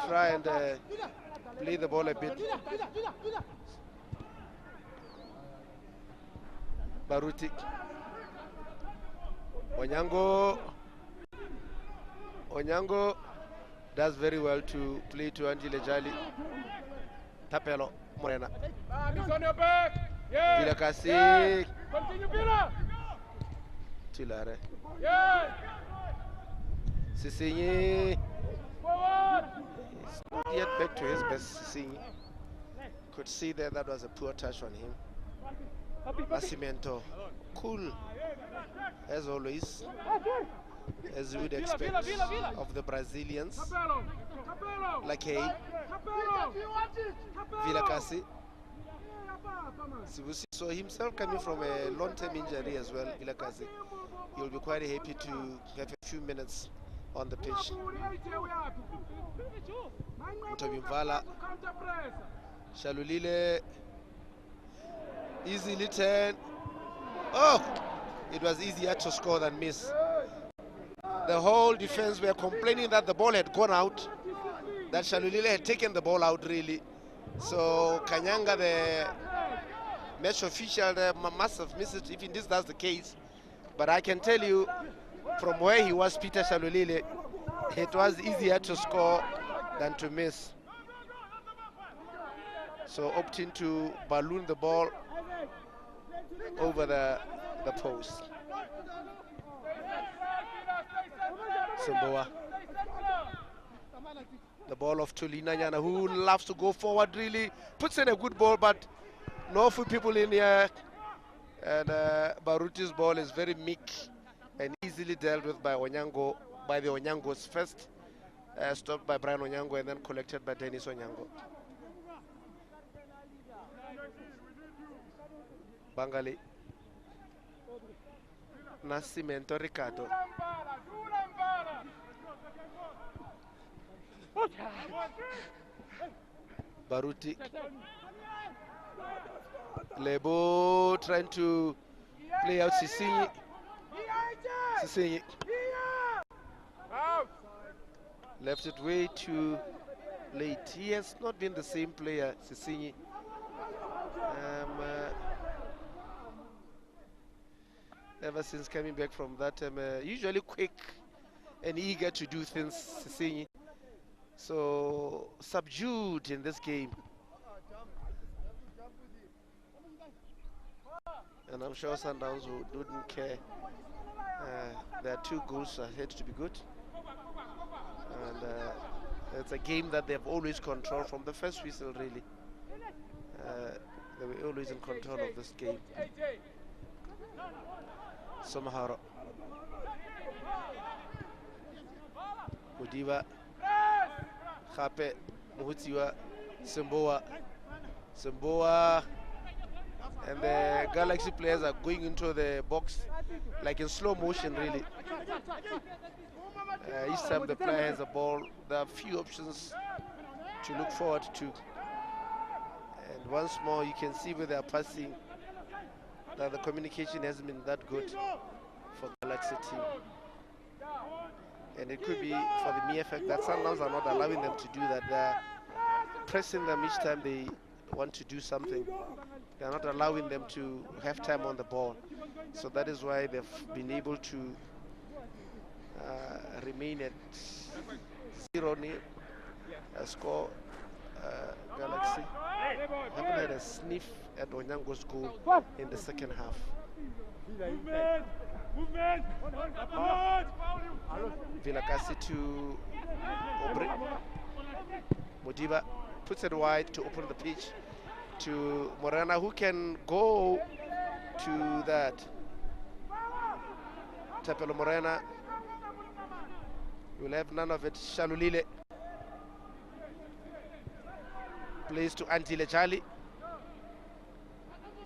Speaker 3: try and play the ball a bit. Baruti. Onyango does very well to play to Angile Jali. Tapelo Morena.
Speaker 4: He's on your back. Yeah.
Speaker 3: Vilakazi.
Speaker 4: Yeah. Continue, Vila.
Speaker 3: Tilare.
Speaker 4: Yeah.
Speaker 3: Sisinyi.
Speaker 4: Forward.
Speaker 3: He's not yet back to his best. Sisinyi. Could see there that was a poor touch on him. Nascimento. Cool. As always. As you would expect of the Brazilians. Like hey. Vilakazi. Sibusi saw himself coming from a long-term injury as well. Vilakazi. He will be quite happy to have a few minutes on the pitch. Ntobimvala. Shalulile. Easily turn. Oh! It was easier to score than miss. The whole defense were complaining that the ball had gone out, that Shalulile had taken the ball out really. So Kanyanga, the match official, must have missed it if that's the case. But I can tell you, from where he was, Peter Shalulile, it was easier to score than to miss. So opting to balloon the ball over the post. Simboa. The ball of Tulina Nyana, who loves to go forward, really puts in a good ball, but no few people in here. And Baruti's ball is very meek and easily dealt with by Onyango, by the Onyangos first, stopped by Brian Onyango and then collected by Dennis Onyango. Bangali. Nascimento Ricardo. Baruti. Lebo trying to play out Sisinyi. Sisinyi. Left it way too late. He has not been the same player, Sisinyi. Ever since coming back from that, usually quick and eager to do things, Sisinyi. So subdued in this game. And I'm sure Sundowns wouldn't care. Their 2 goals ahead to be good. And it's a game that they've always controlled from the first whistle, really. They were always in control of this game. Somaharo. Mudiva. Khape. Muhutiwa. Simboa. Simboa. And the Galaxy players are going into the box like in slow motion, really. Each time the player has a ball, there are few options to look forward to. And once more, you can see with their passing that the communication hasn't been that good for the Galaxy team. And it could be for the mere fact that Sundowns are not allowing them to do that. They're pressing them each time they want to do something. They're not allowing them to have time on the ball. So that is why they've been able to remain at 0-0 score. Galaxy haven't had a sniff at Onyango's goal in the second half.
Speaker 4: Movement! Movement!
Speaker 3: Vilakasi to Obri. Modiba puts it wide to open the pitch to Morena, who can go to that. Tapelo Morena will have none of it. Shalulile plays to Antile Charlie.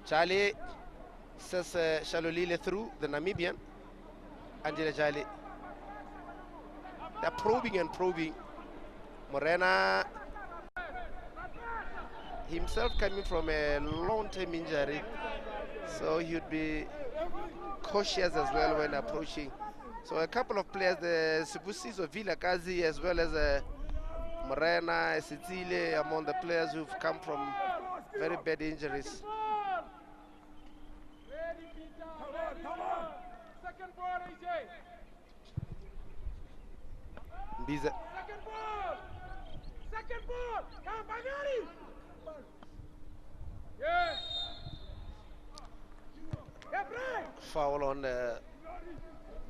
Speaker 3: Charlie says Shalulile through the Namibian. Antile Charlie. They're probing and probing. Morena himself coming from a long-term injury, so he'd be cautious as well when approaching. So a couple of players, the Sibusis of Vilakazi as well as Morena, Sitile, among the players who've come from very bad injuries.
Speaker 4: Second ball, AJ.
Speaker 3: Mbiza.
Speaker 4: Second ball. Second ball. Come, Bangari. Yes.
Speaker 3: Foul on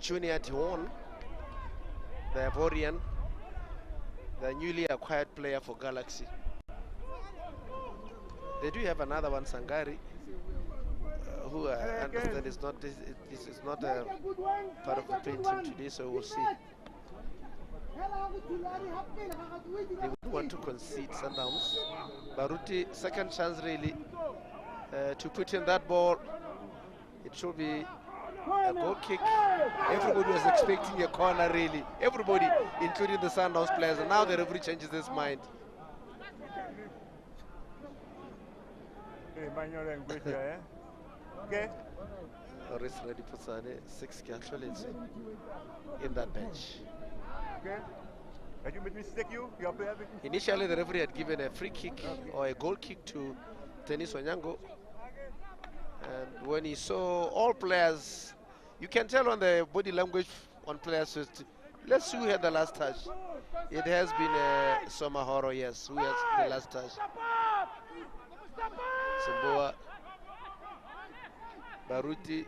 Speaker 3: Junior Dion, the Ivorian, the newly acquired player for Galaxy. They do have another one, Sangari, who I understand is not this is not part of the playing team today, so we'll see. They would want to concede Sundowns. Baruti, second chance really to put in that ball. It should be a goal kick. Everybody was expecting a corner really. Everybody, including the Sundowns players, and now the referee changes his mind.
Speaker 4: Okay.
Speaker 3: Oris ready for 6 actually in that bench.
Speaker 4: Okay. Had you made mistake you?
Speaker 3: Initially the referee had given a free kick or a goal kick to Dennis Onyango. And when he saw all players, you can tell on the body language on players. Let's see who had the last touch. It has been Somahoro, yes, who has the last touch. Simboa, Baruti,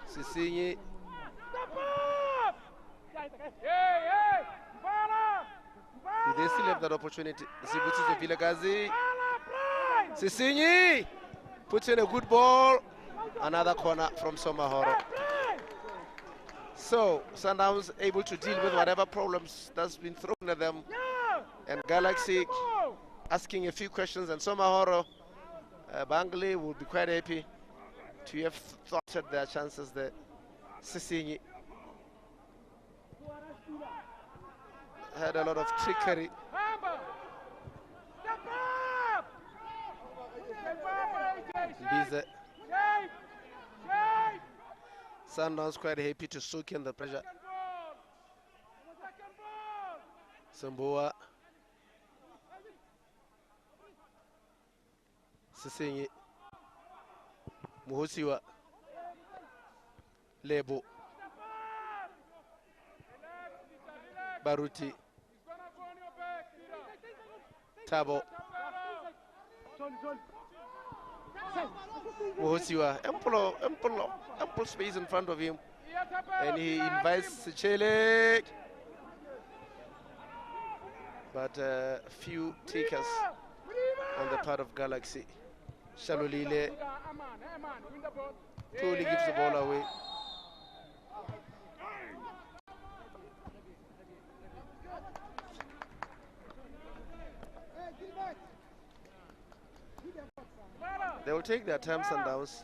Speaker 3: Sisinyi. Do they still have that opportunity? Sibuti Vilagazi. Sisinyi puts in a good ball. Another corner from Somahoro. So Sundowns able to deal with whatever problems that's been thrown at them. And Galaxy asking a few questions, and Somahoro, Bangley will be quite happy to have thought at their chances there. Sisinyi had a lot of trickery. Bize. Sundowns quite happy to soak in the pressure. Samboa. Sisinyi. Muhosiwa. Lebo. Baruti. Tabo. Muhosiwa. Ample space in front of him. And he invites Sichele. But a few takers on the part of Galaxy. Shalulile poorly gives the ball away. They will take their time, Sundowns.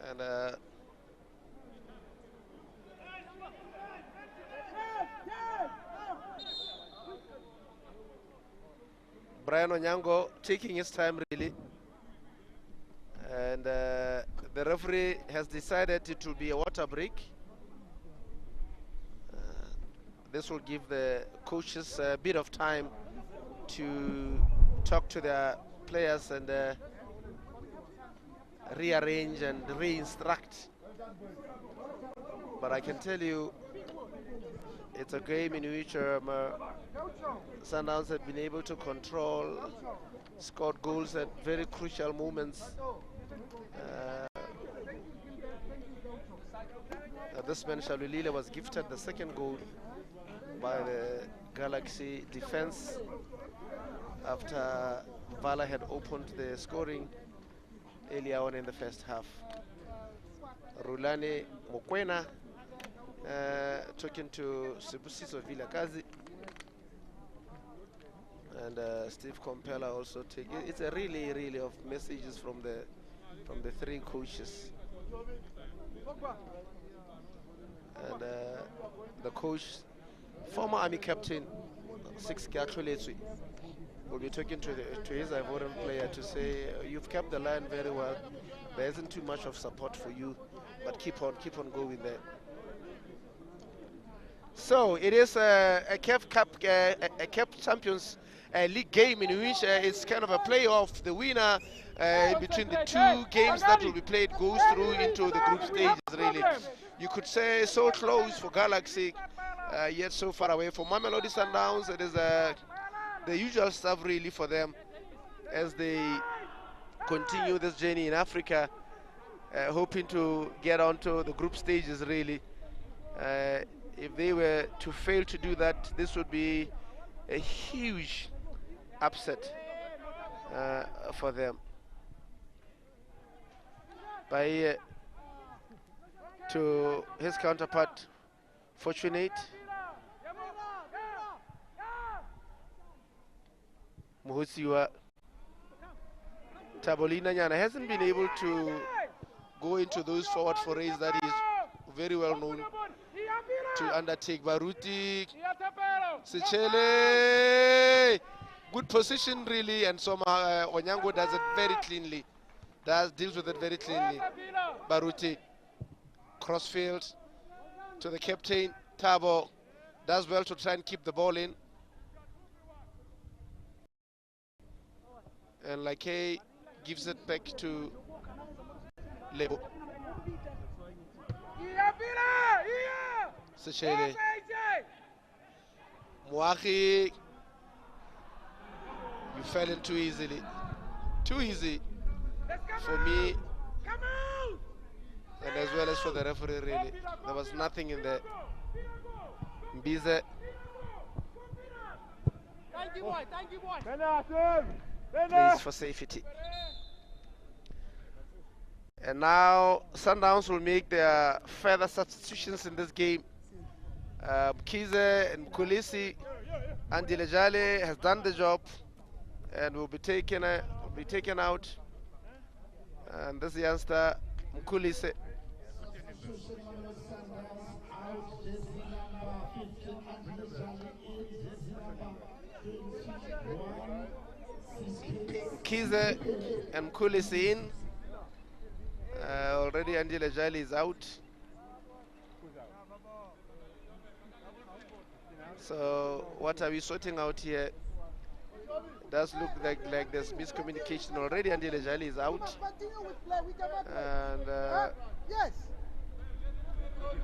Speaker 3: And Brian Onyango taking his time really. And the referee has decided it will be a water break. This will give the coaches a bit of time to talk to their players and rearrange and re-instruct But I can tell you, it's a game in which Sundowns have been able to control, scored goals at very crucial moments. This man Shalulile was gifted the second goal by the Galaxy defense after Vala had opened the scoring earlier on in the first half. Rulane Mokwena talking to Sibusiso Vilakazi, and Steve Compella also taking. It's a really of messages from the three coaches, and the coach, former Army captain 6 Gakuletsi, will be talking to his Ivorian player to say, you've kept the line very well. There isn't too much of support for you, but keep on going there. So it is a CAF Champions League game in which it's kind of a playoff. The winner between the two games that will be played goes through into the group stages. Really, you could say so close for Galaxy, yet so far away. For Mamelodi Sundowns, it is the usual stuff really for them as they continue this journey in Africa, hoping to get onto the group stages really. If they were to fail to do that, this would be a huge upset for them. By to his counterpart, Fortunate Muhusiwa Tabolina Nyana hasn't been able to go into those forward forays that is very well known to undertake. Baruti, Sichele, good position really, and somehow Onyango does it very cleanly. Deals with it very cleanly. Baruti, crossfield to the captain, Tabo, does well to try and keep the ball in. And Like gives it back to Lebo. Sechele. Mwahi, you fell in too easily. Too easy for me, and as well as for the referee really. There was nothing in there. Mbize.
Speaker 4: Thank you, boy.
Speaker 3: Plays for safety. And now Sundowns will make their further substitutions in this game. Kize and Kulisi, Andy Lejale has done the job and will be taken out. And this youngster, Kulisi, Kize and Kulisi in. Already Andy Lejale is out. So what are we sorting out here? It does look like there's miscommunication already. Andy Lejale is out. And
Speaker 1: yes.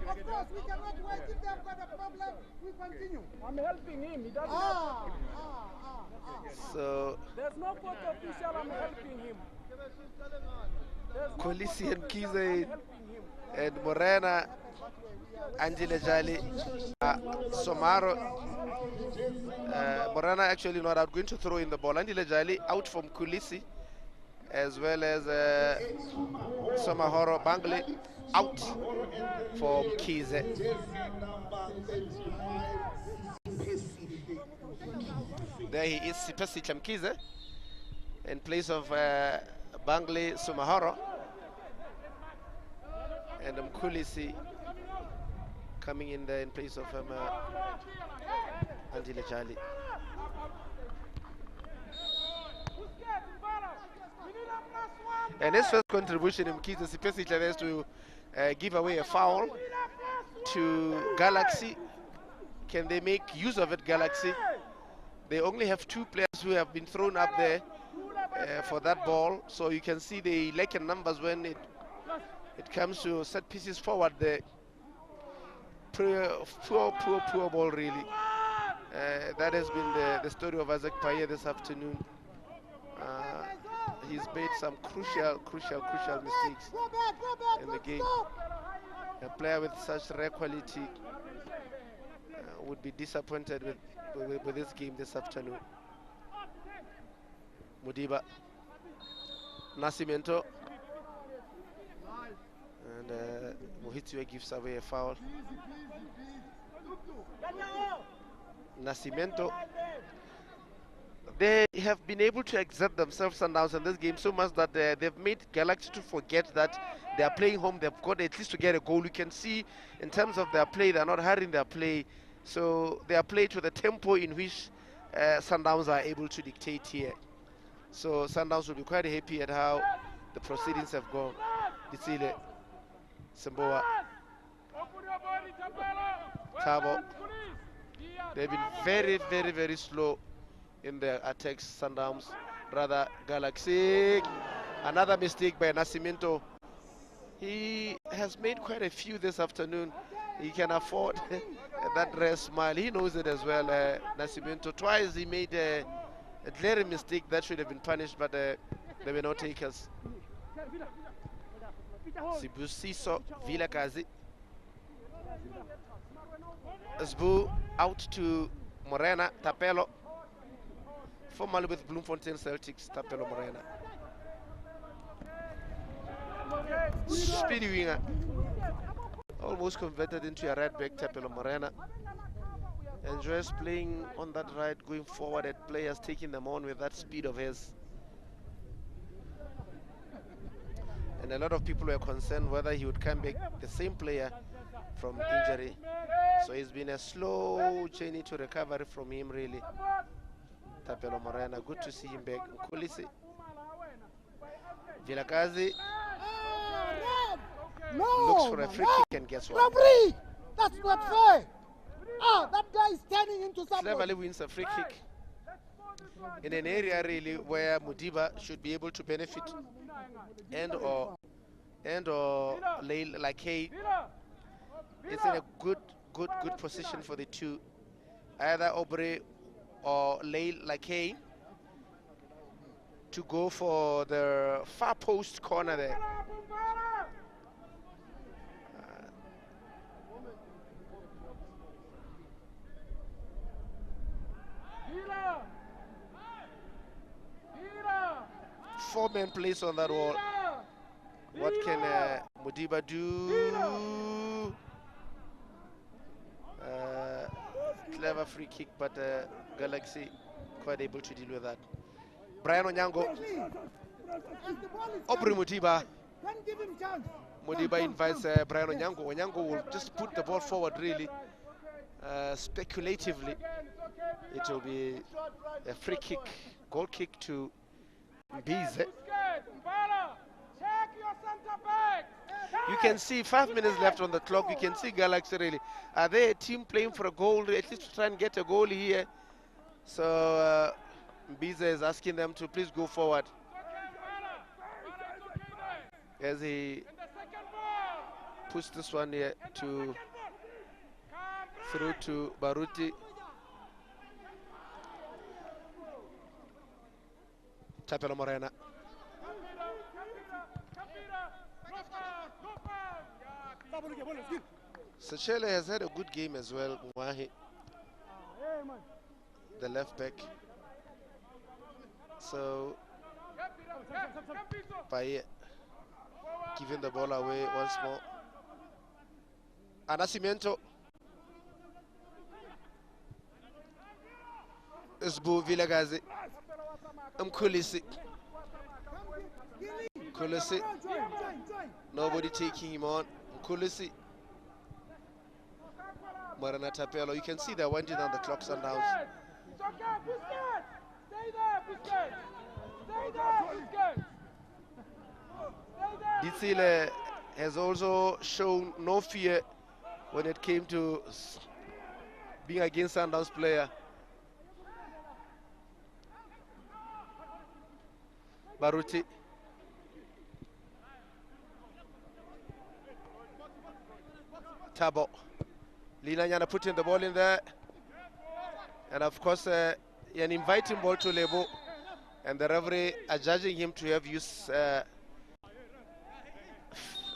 Speaker 1: Of course, we cannot wait. If they have got a problem, we continue.
Speaker 4: I'm helping him. He doesn't have
Speaker 3: so
Speaker 4: There's no photo official. I'm helping him.
Speaker 3: Kolisi and Kize and Morena, Andy Lejale, Somaro. Morena actually not out, going to throw in the ball. Andy Lejale out from Kulisi, as well as Somahoro Bangle out from Kize. There he is, Sipesi Chamkize, in place of Bangle Sumahoro, and Mkulisi coming in there in place of Andy Lejale. And his first contribution in Mkize Sipesi has to give away a foul to Galaxy. Can they make use of it, Galaxy? They only have 2 players who have been thrown up there for that ball, so you can see they lack in numbers when it comes to set pieces forward there. Poor ball, really. That has been the story of Isaac Paye this afternoon. He's made some crucial mistakes in the game. A player with such rare quality would be disappointed with this game this afternoon. Mudiba, Nascimento, and Mohitue gives away a foul. Nascimento, they have been able to exert themselves Sundowns in this game so much that they've made Galaxy to forget that they are playing home. They've got at least to get a goal. You can see in terms of their play, they're not hurrying their play. So they are played to the tempo in which Sundowns are able to dictate here. So Sundowns will be quite happy at how the proceedings have gone. Ditsile, Semboa, Tabo. They've been very slow in their attacks. Sundowns, rather Galaxy. Another mistake by Nascimento. He has made quite a few this afternoon. He can afford that rare smile. He knows it as well. Nascimento, twice he made a glaring mistake that should have been punished, but there were no takers. Sibusiso Vilakazi. Sbu out to Morena Tapelo. Formerly with Bloemfontein Celtics, Tapelo Morena. Speedy winger. Almost converted into a right back. Tapelo Morena. Enjoys playing on that right, going forward at players, taking them on with that speed of his. And a lot of people were concerned whether he would come back the same player from injury. So it's been a slow journey to recovery from him, really. Tapelo Morena, good to see him back. Kulisi. Vilakazi looks for a free kick and gets one.
Speaker 1: Referee! That's not fair! That guy is turning into something.
Speaker 3: Cleverly wins a free kick in an area really where Mudiba should be able to benefit and or like hey, it's in a good position for the two, either Aubrey or Leil like hey, to go for the far post corner there. Four-man place on that wall. What can Mudiba do? Clever free kick, but Galaxy quite able to deal with that. Brian Onyango. Aubrey Mudiba. Mudiba invites Brian Onyango. Onyango will just put the ball forward really. Speculatively, it will be a free kick, goal kick to Mbize. You can see 5 minutes left on the clock. You can see Galaxy really. Are they a team playing for a goal, at least to try and get a goal here? So Mbize is asking them to please go forward. As he puts this one here to through to Baruti. Tapelo Morena. Sechele has had a good game as well. Mwahi, the left back. So Paye giving the ball away once more. Nascimento. Sbu Vilakazi. Kulisi. Kulisi. Nobody taking him on. Kulisi. Morena Tapelo. You can see they're winding down the clock Sundowns. Ditsile has also shown no fear when it came to being against Sundowns player. Baruti. Tabo. Linanyana putting the ball in there. And of course, an inviting ball to Lebo. And the referee are judging him to have used a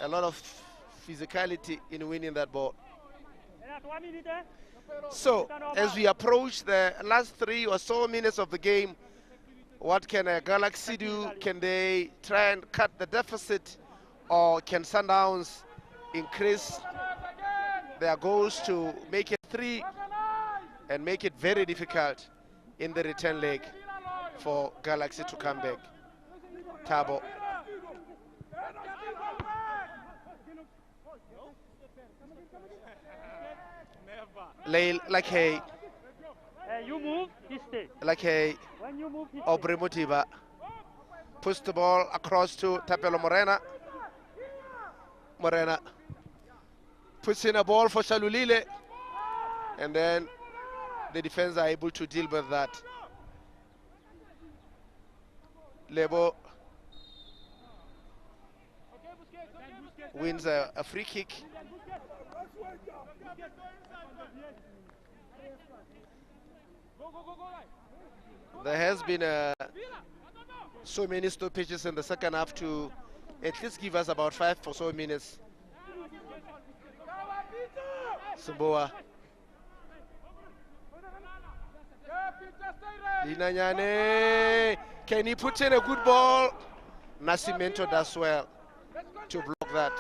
Speaker 3: lot of physicality in winning that ball. So, as we approach the last 3 or so minutes of the game, what can Galaxy do? Can they try and cut the deficit, or can Sundowns increase their goals to make it 3 and make it very difficult in the return leg for Galaxy to come back? Tabo. Like hey.
Speaker 5: You move, he stay.
Speaker 3: Like hey.
Speaker 5: When you move, he stay.
Speaker 3: Aubrey Motiba push the ball across to Tapelo Morena. Morena puts in a ball for Shalulile, and then the defense are able to deal with that. Lebo wins a free kick. There has been so many stoppages in the second half to at least give us about 5 or so minutes. Suboa. Linanyane. Can he put in a good ball? Nascimento does well to block that.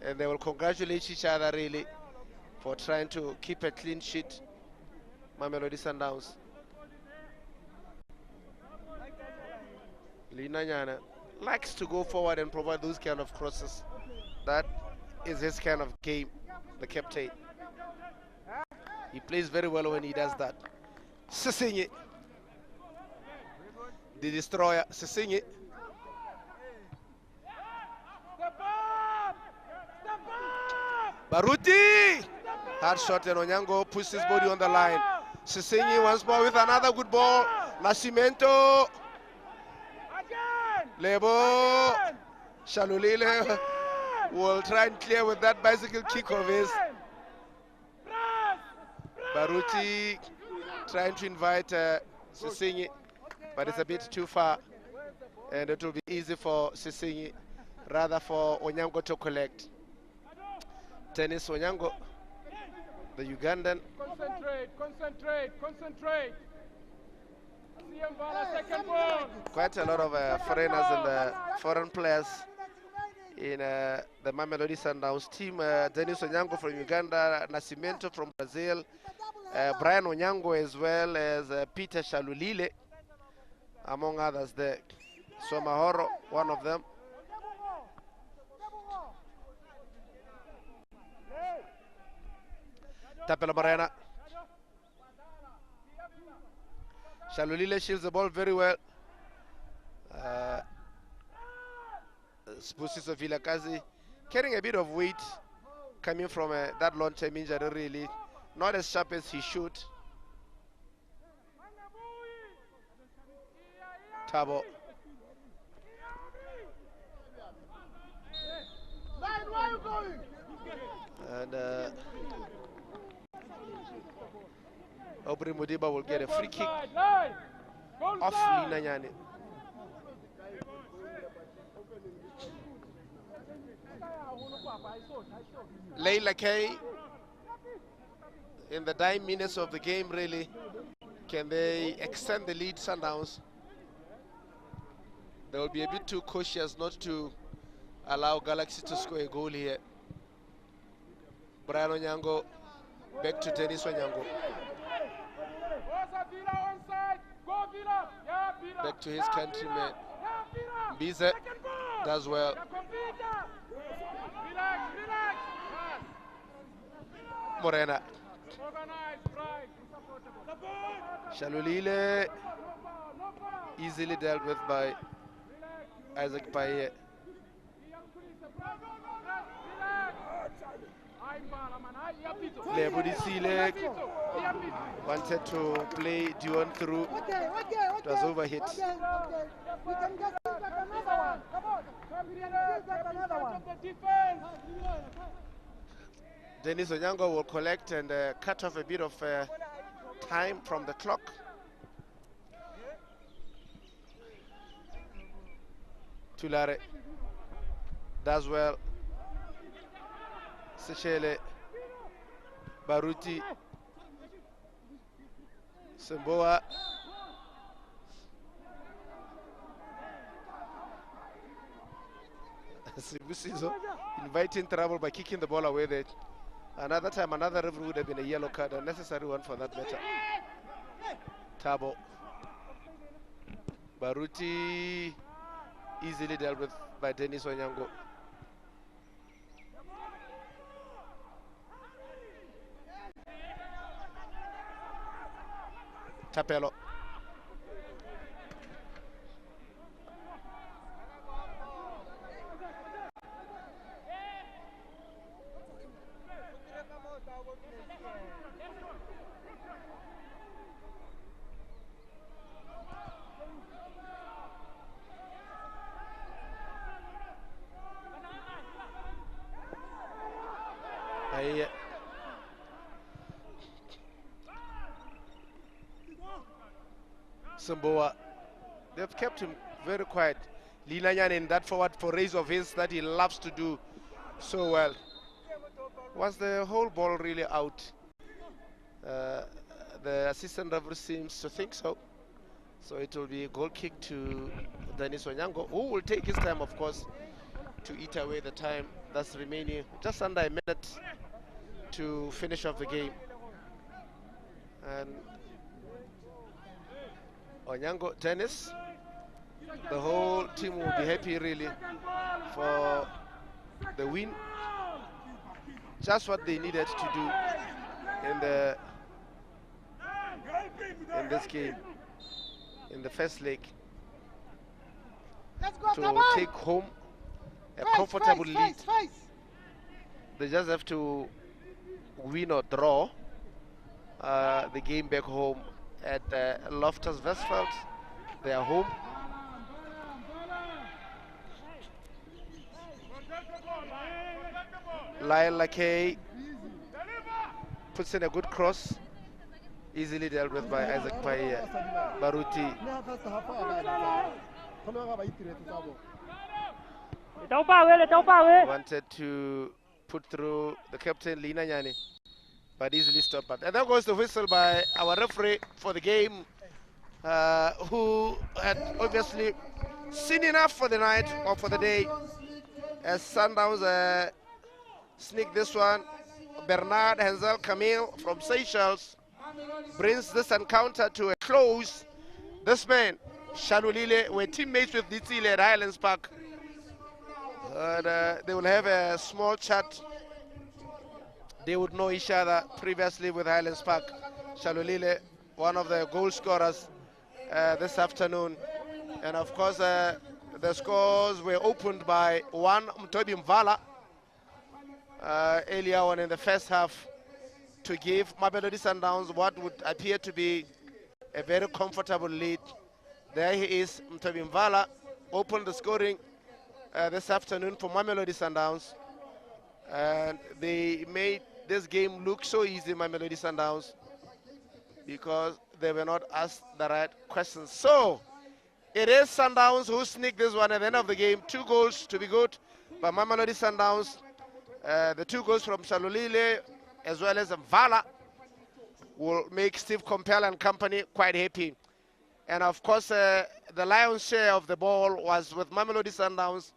Speaker 3: And they will congratulate each other really for trying to keep a clean sheet. Mamelodi Sundowns. Linanyana likes to go forward and provide those kind of crosses. That is his kind of game, the captain. He plays very well when he does that. Sisinye, the destroyer. Sisinye. Baruti! Hard shot, and Onyango puts his body on the line. Sisinye once more with another good ball. Nascimento. Lebo. Shalulile will try and clear with that bicycle kick of his. Baruti trying to invite Sisinye, but it's a bit too far, and it will be easy for Sisinye, rather for Onyango to collect. Tennis Onyango, the Ugandan.
Speaker 4: Concentrate. Second ball.
Speaker 3: Quite a lot of foreigners and foreign players in the Mamelodi Sundowns team. Dennis Onyango from Uganda, Nascimento from Brazil, Brian Onyango as well as Peter Shalulile, among others there. Somahoro, one of them. Tapela Morena. Shalulile shields the ball very well. Spusiso Vilakazi carrying a bit of weight coming from that long-term injury, really. Not as sharp as he should. Tabo. And Aubrey Mudiba will get a free kick off Linanyane. Leila Kay in the dying minutes of the game, really. Can they extend the lead, Sundowns? They will be a bit too cautious not to allow Galaxy to score a goal here. Brian Onyango back to Dennis Onyango. Back to his countryman. Bize does well. Morena. Shalulile easily dealt with by Isaac Paye. Lebudisile wanted to play Dion through. It was overhit.
Speaker 1: We can just get another one. Come on. Get another one.
Speaker 3: Dennis Onyango will collect and cut off a bit of time from the clock. Tulare does well. Sechele, Baruti, Semboa. Sibusizo inviting trouble by kicking the ball away there. Another time, another referee would have been a yellow card, a necessary one for that matter. Tabo. Baruti easily dealt with by Dennis Onyango. Tapelo. Samboa, they've kept him very quiet. Linanyan in that forward forays of his that he loves to do so well. Was the whole ball really out? The assistant referee seems to think so. So it will be a goal kick to Dennis Onyango, who will take his time, of course, to eat away the time that's remaining. Just under a minute to finish off the game. And Onyango, Dennis, the whole team will be happy really for the win. Just what they needed to do in this game, in the first leg, to take home a comfortable lead. They just have to win or draw the game back home at Loftus Versfeld. They are home. Lyle Lakay puts in a good cross, easily dealt with by Isaac Baruti. Wanted to put through the captain Lina Nyani, but easily stopped. And there goes the whistle by our referee for the game, who had obviously seen enough for the night or for the day, as Sundowns sneak this one. Bernard Hensel Camille from Seychelles brings this encounter to a close. This man, Shalulile, were teammates with Ditsile at Highlands Park. And they will have a small chat. They would know each other previously with Highlands Park. Shalulile, one of the goal scorers this afternoon. And of course, the scores were opened by one Mtobi Mvala earlier on in the first half to give Mamelodi Sundowns what would appear to be a very comfortable lead. There he is, Mtobi Mvala, opened the scoring this afternoon for Mamelodi Sundowns. And they made this game look so easy, Mamelodi Sundowns, because they were not asked the right questions. So it is Sundowns who sneak this one at the end of the game. 2 goals to be good by Mamelodi Sundowns. The 2 goals from Shalulile as well as Mvala will make Steve Compel and company quite happy. And of course, the lion's share of the ball was with Mamelodi Sundowns.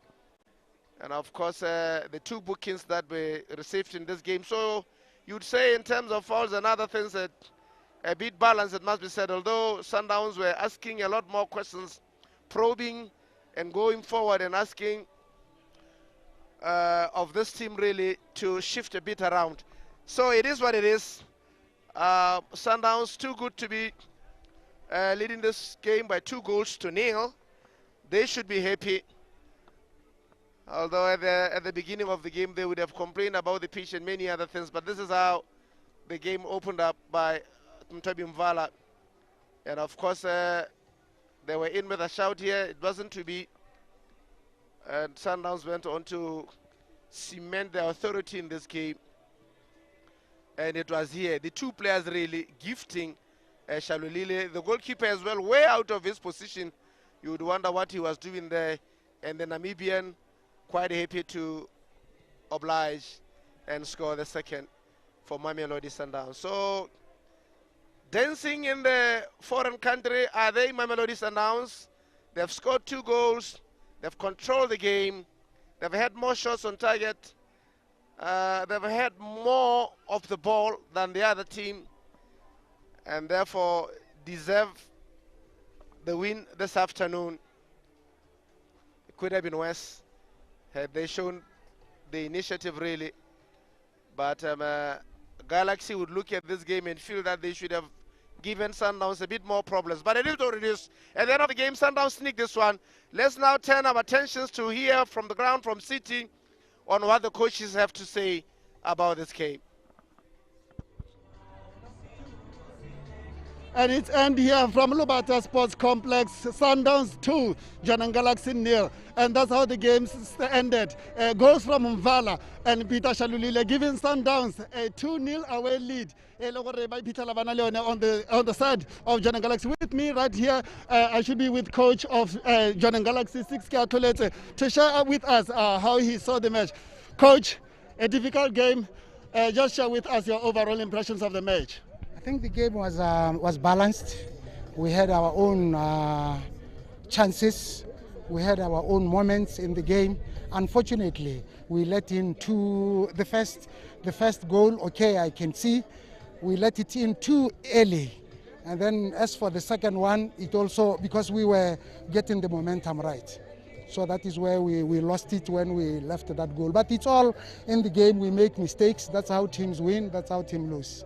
Speaker 3: And of course, the 2 bookings that were received in this game. So you'd say in terms of fouls and other things, that a bit balanced, it must be said. Although Sundowns were asking a lot more questions, probing and going forward and asking of this team really to shift a bit around. So it is what it is. Sundowns too good to be leading this game by 2-0. They should be happy. Although at the beginning of the game they would have complained about the pitch and many other things, but this is how the game opened up by Mtobi Mvala. And of course they were in with a shout here. It wasn't to be. And Sundowns went on to cement their authority in this game. And it was here, the two players really gifting Shalulile, the goalkeeper as well, way out of his position. You would wonder what he was doing there. And the Namibian quite happy to oblige and score the second for Mamelodi Sundowns. So, dancing in the foreign country, are they Mamelodi Sundowns? They've scored 2 goals. They've controlled the game. They've had more shots on target. They've had more of the ball than the other team, and therefore deserve the win this afternoon. It could have been worse had they shown the initiative really. But Galaxy would look at this game and feel that they should have given Sundowns a bit more problems. But it is what it is. At the end of the game, Sundowns sneak this one. Let's now turn our attentions to hear from the ground from City on what the coaches have to say about this game.
Speaker 1: And it's end here from Lubata Sports Complex. Sundowns 2, Jwaneng Galaxy 0. And that's how the game ended. Goals from Mvala and Peter Shalulile giving Sundowns a 2-0 away lead. On the side of Jwaneng Galaxy. With me right here, I should be with coach of Jwaneng Galaxy, 6 Tolete, to share with us how he saw the match. Coach, a difficult game. Just share with us your overall impressions of the match.
Speaker 6: I think the game was balanced. We had our own chances. We had our own moments in the game. Unfortunately, we let in the first goal. Okay, I can see we let it in too early. And then as for the second one, it also because we were getting the momentum right. So that is where we lost it when we left that goal. But it's all in the game. We make mistakes. That's how teams win. That's how teams lose.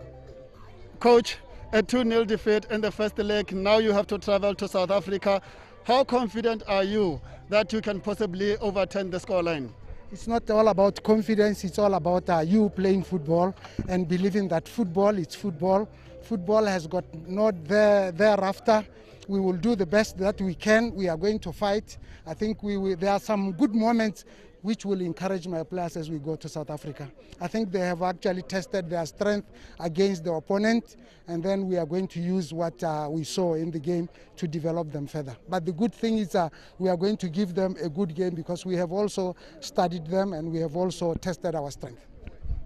Speaker 1: Coach, a 2-0 defeat in the first leg. Now you have to travel to South Africa. How confident are you that you can possibly overturn the scoreline?
Speaker 6: It's not all about confidence. It's all about you playing football and believing that football is football. Football has got not thereafter. We will do the best that we can. We are going to fight. I think there are some good moments which will encourage my players as we go to South Africa. I think they have actually tested their strength against the opponent, and then we are going to use what we saw in the game to develop them further. But the good thing is we are going to give them a good game because we have also studied them and we have also tested our strength.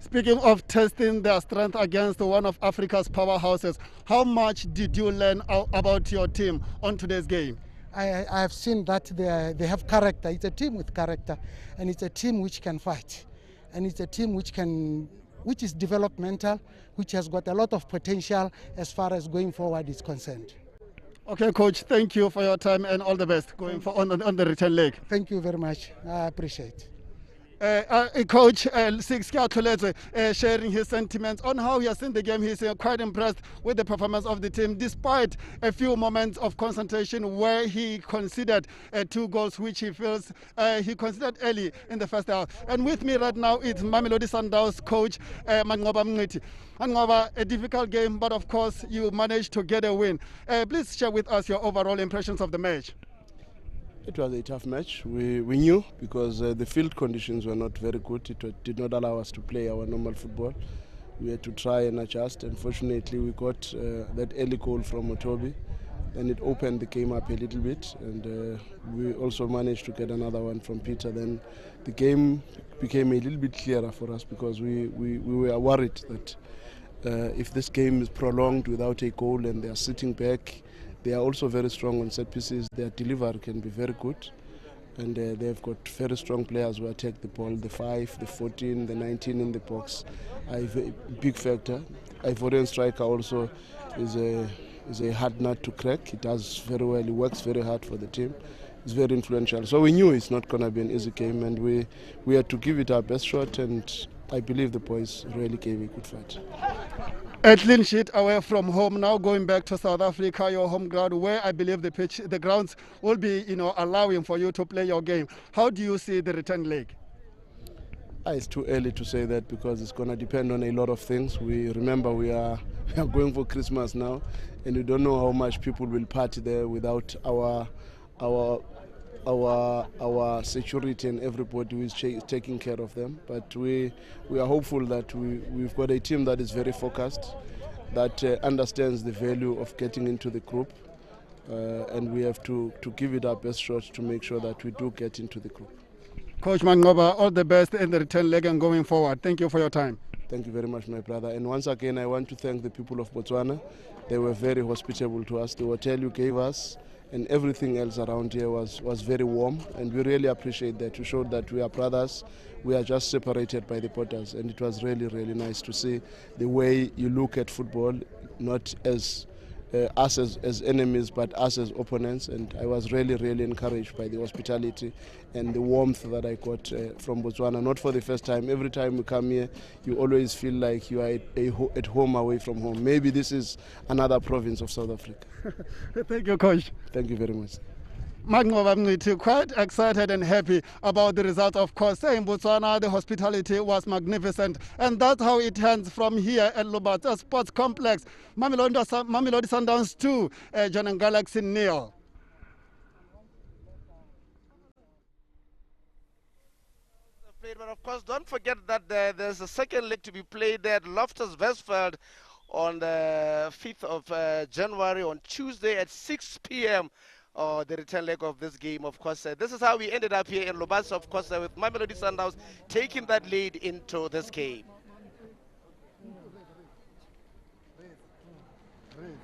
Speaker 1: Speaking of testing their strength against one of Africa's powerhouses, how much did you learn about your team on today's game?
Speaker 6: I have seen that they have character. It's a team with character, and it's a team which can fight, and it's a team which is developmental, which has got a lot of potential as far as going forward is concerned.
Speaker 1: Okay, Coach, thank you for your time and all the best going for on the return leg.
Speaker 6: Thank you very much. I appreciate it.
Speaker 1: Coach Six Tolete sharing his sentiments on how he has seen the game. He's quite impressed with the performance of the team, despite a few moments of concentration where he considered 2 goals, which he feels he considered early in the first half. And with me right now is Mamelodi Sundowns coach Mangoba Mngiti. Mangoba, a difficult game, but of course you managed to get a win. Please share with us your overall impressions of the match.
Speaker 7: It was a tough match. We knew because the field conditions were not very good. It did not allow us to play our normal football. We had to try and adjust. Unfortunately, we got that early goal from Otobi, and it opened the game up a little bit. And we also managed to get another one from Peter. Then the game became a little bit clearer for us because we were worried that if this game is prolonged without a goal and they are sitting back, they are also very strong on set pieces. Their delivery can be very good. And they've got very strong players who attack the ball, the 5, the 14, the 19 in the box. A big factor. Ivorian striker also is a hard nut to crack. He does very well. He works very hard for the team. He's very influential. So we knew it's not going to be an easy game, and we had to give it our best shot, and I believe the boys really gave a good fight.
Speaker 1: A clean sheet away from home, now going back to South Africa, your home ground, where I believe the grounds will be, allowing for you to play your game. How do you see the return leg?
Speaker 7: It's too early to say that because it's going to depend on a lot of things. We are going for Christmas now, and we don't know how much people will party there without our our security and everybody who is taking care of them. But we are hopeful that we've got a team that is very focused, that understands the value of getting into the group, and we have to give it our best shot to make sure that we do get into the group.
Speaker 1: Coach Mangoba, all the best in the return leg and going forward. Thank you for your time.
Speaker 7: Thank you very much, my brother. And once again, I want to thank the people of Botswana. They were very hospitable to us. The hotel you gave us and everything else around here was very warm, and we really appreciate that. You showed that we are brothers. We are just separated by the borders, and it was really, really nice to see the way you look at football, not as us as enemies, but us as opponents. And I was really, really encouraged by the hospitality and the warmth that I got from Botswana. Not for the first time. Every time we come here, you always feel like you are at home away from home. Maybe this is another province of South Africa.
Speaker 1: Thank you, Coach.
Speaker 7: Thank you very much.
Speaker 1: Mangoba Mngqithi, quite excited and happy about the result. Of course, in Botswana, the hospitality was magnificent. And that's how it ends from here at Lobata Sports Complex. Mamelodi Sundowns 2, Jwaneng Galaxy 0.
Speaker 3: But of course, don't forget that there's a second leg to be played at Loftus Versfeld on the 5th of January, on Tuesday at 6 p.m. The return leg of this game. Of course, this is how we ended up here in Lobasa, of course, with Mamelodi Sundowns taking that lead into this game.
Speaker 1: Red.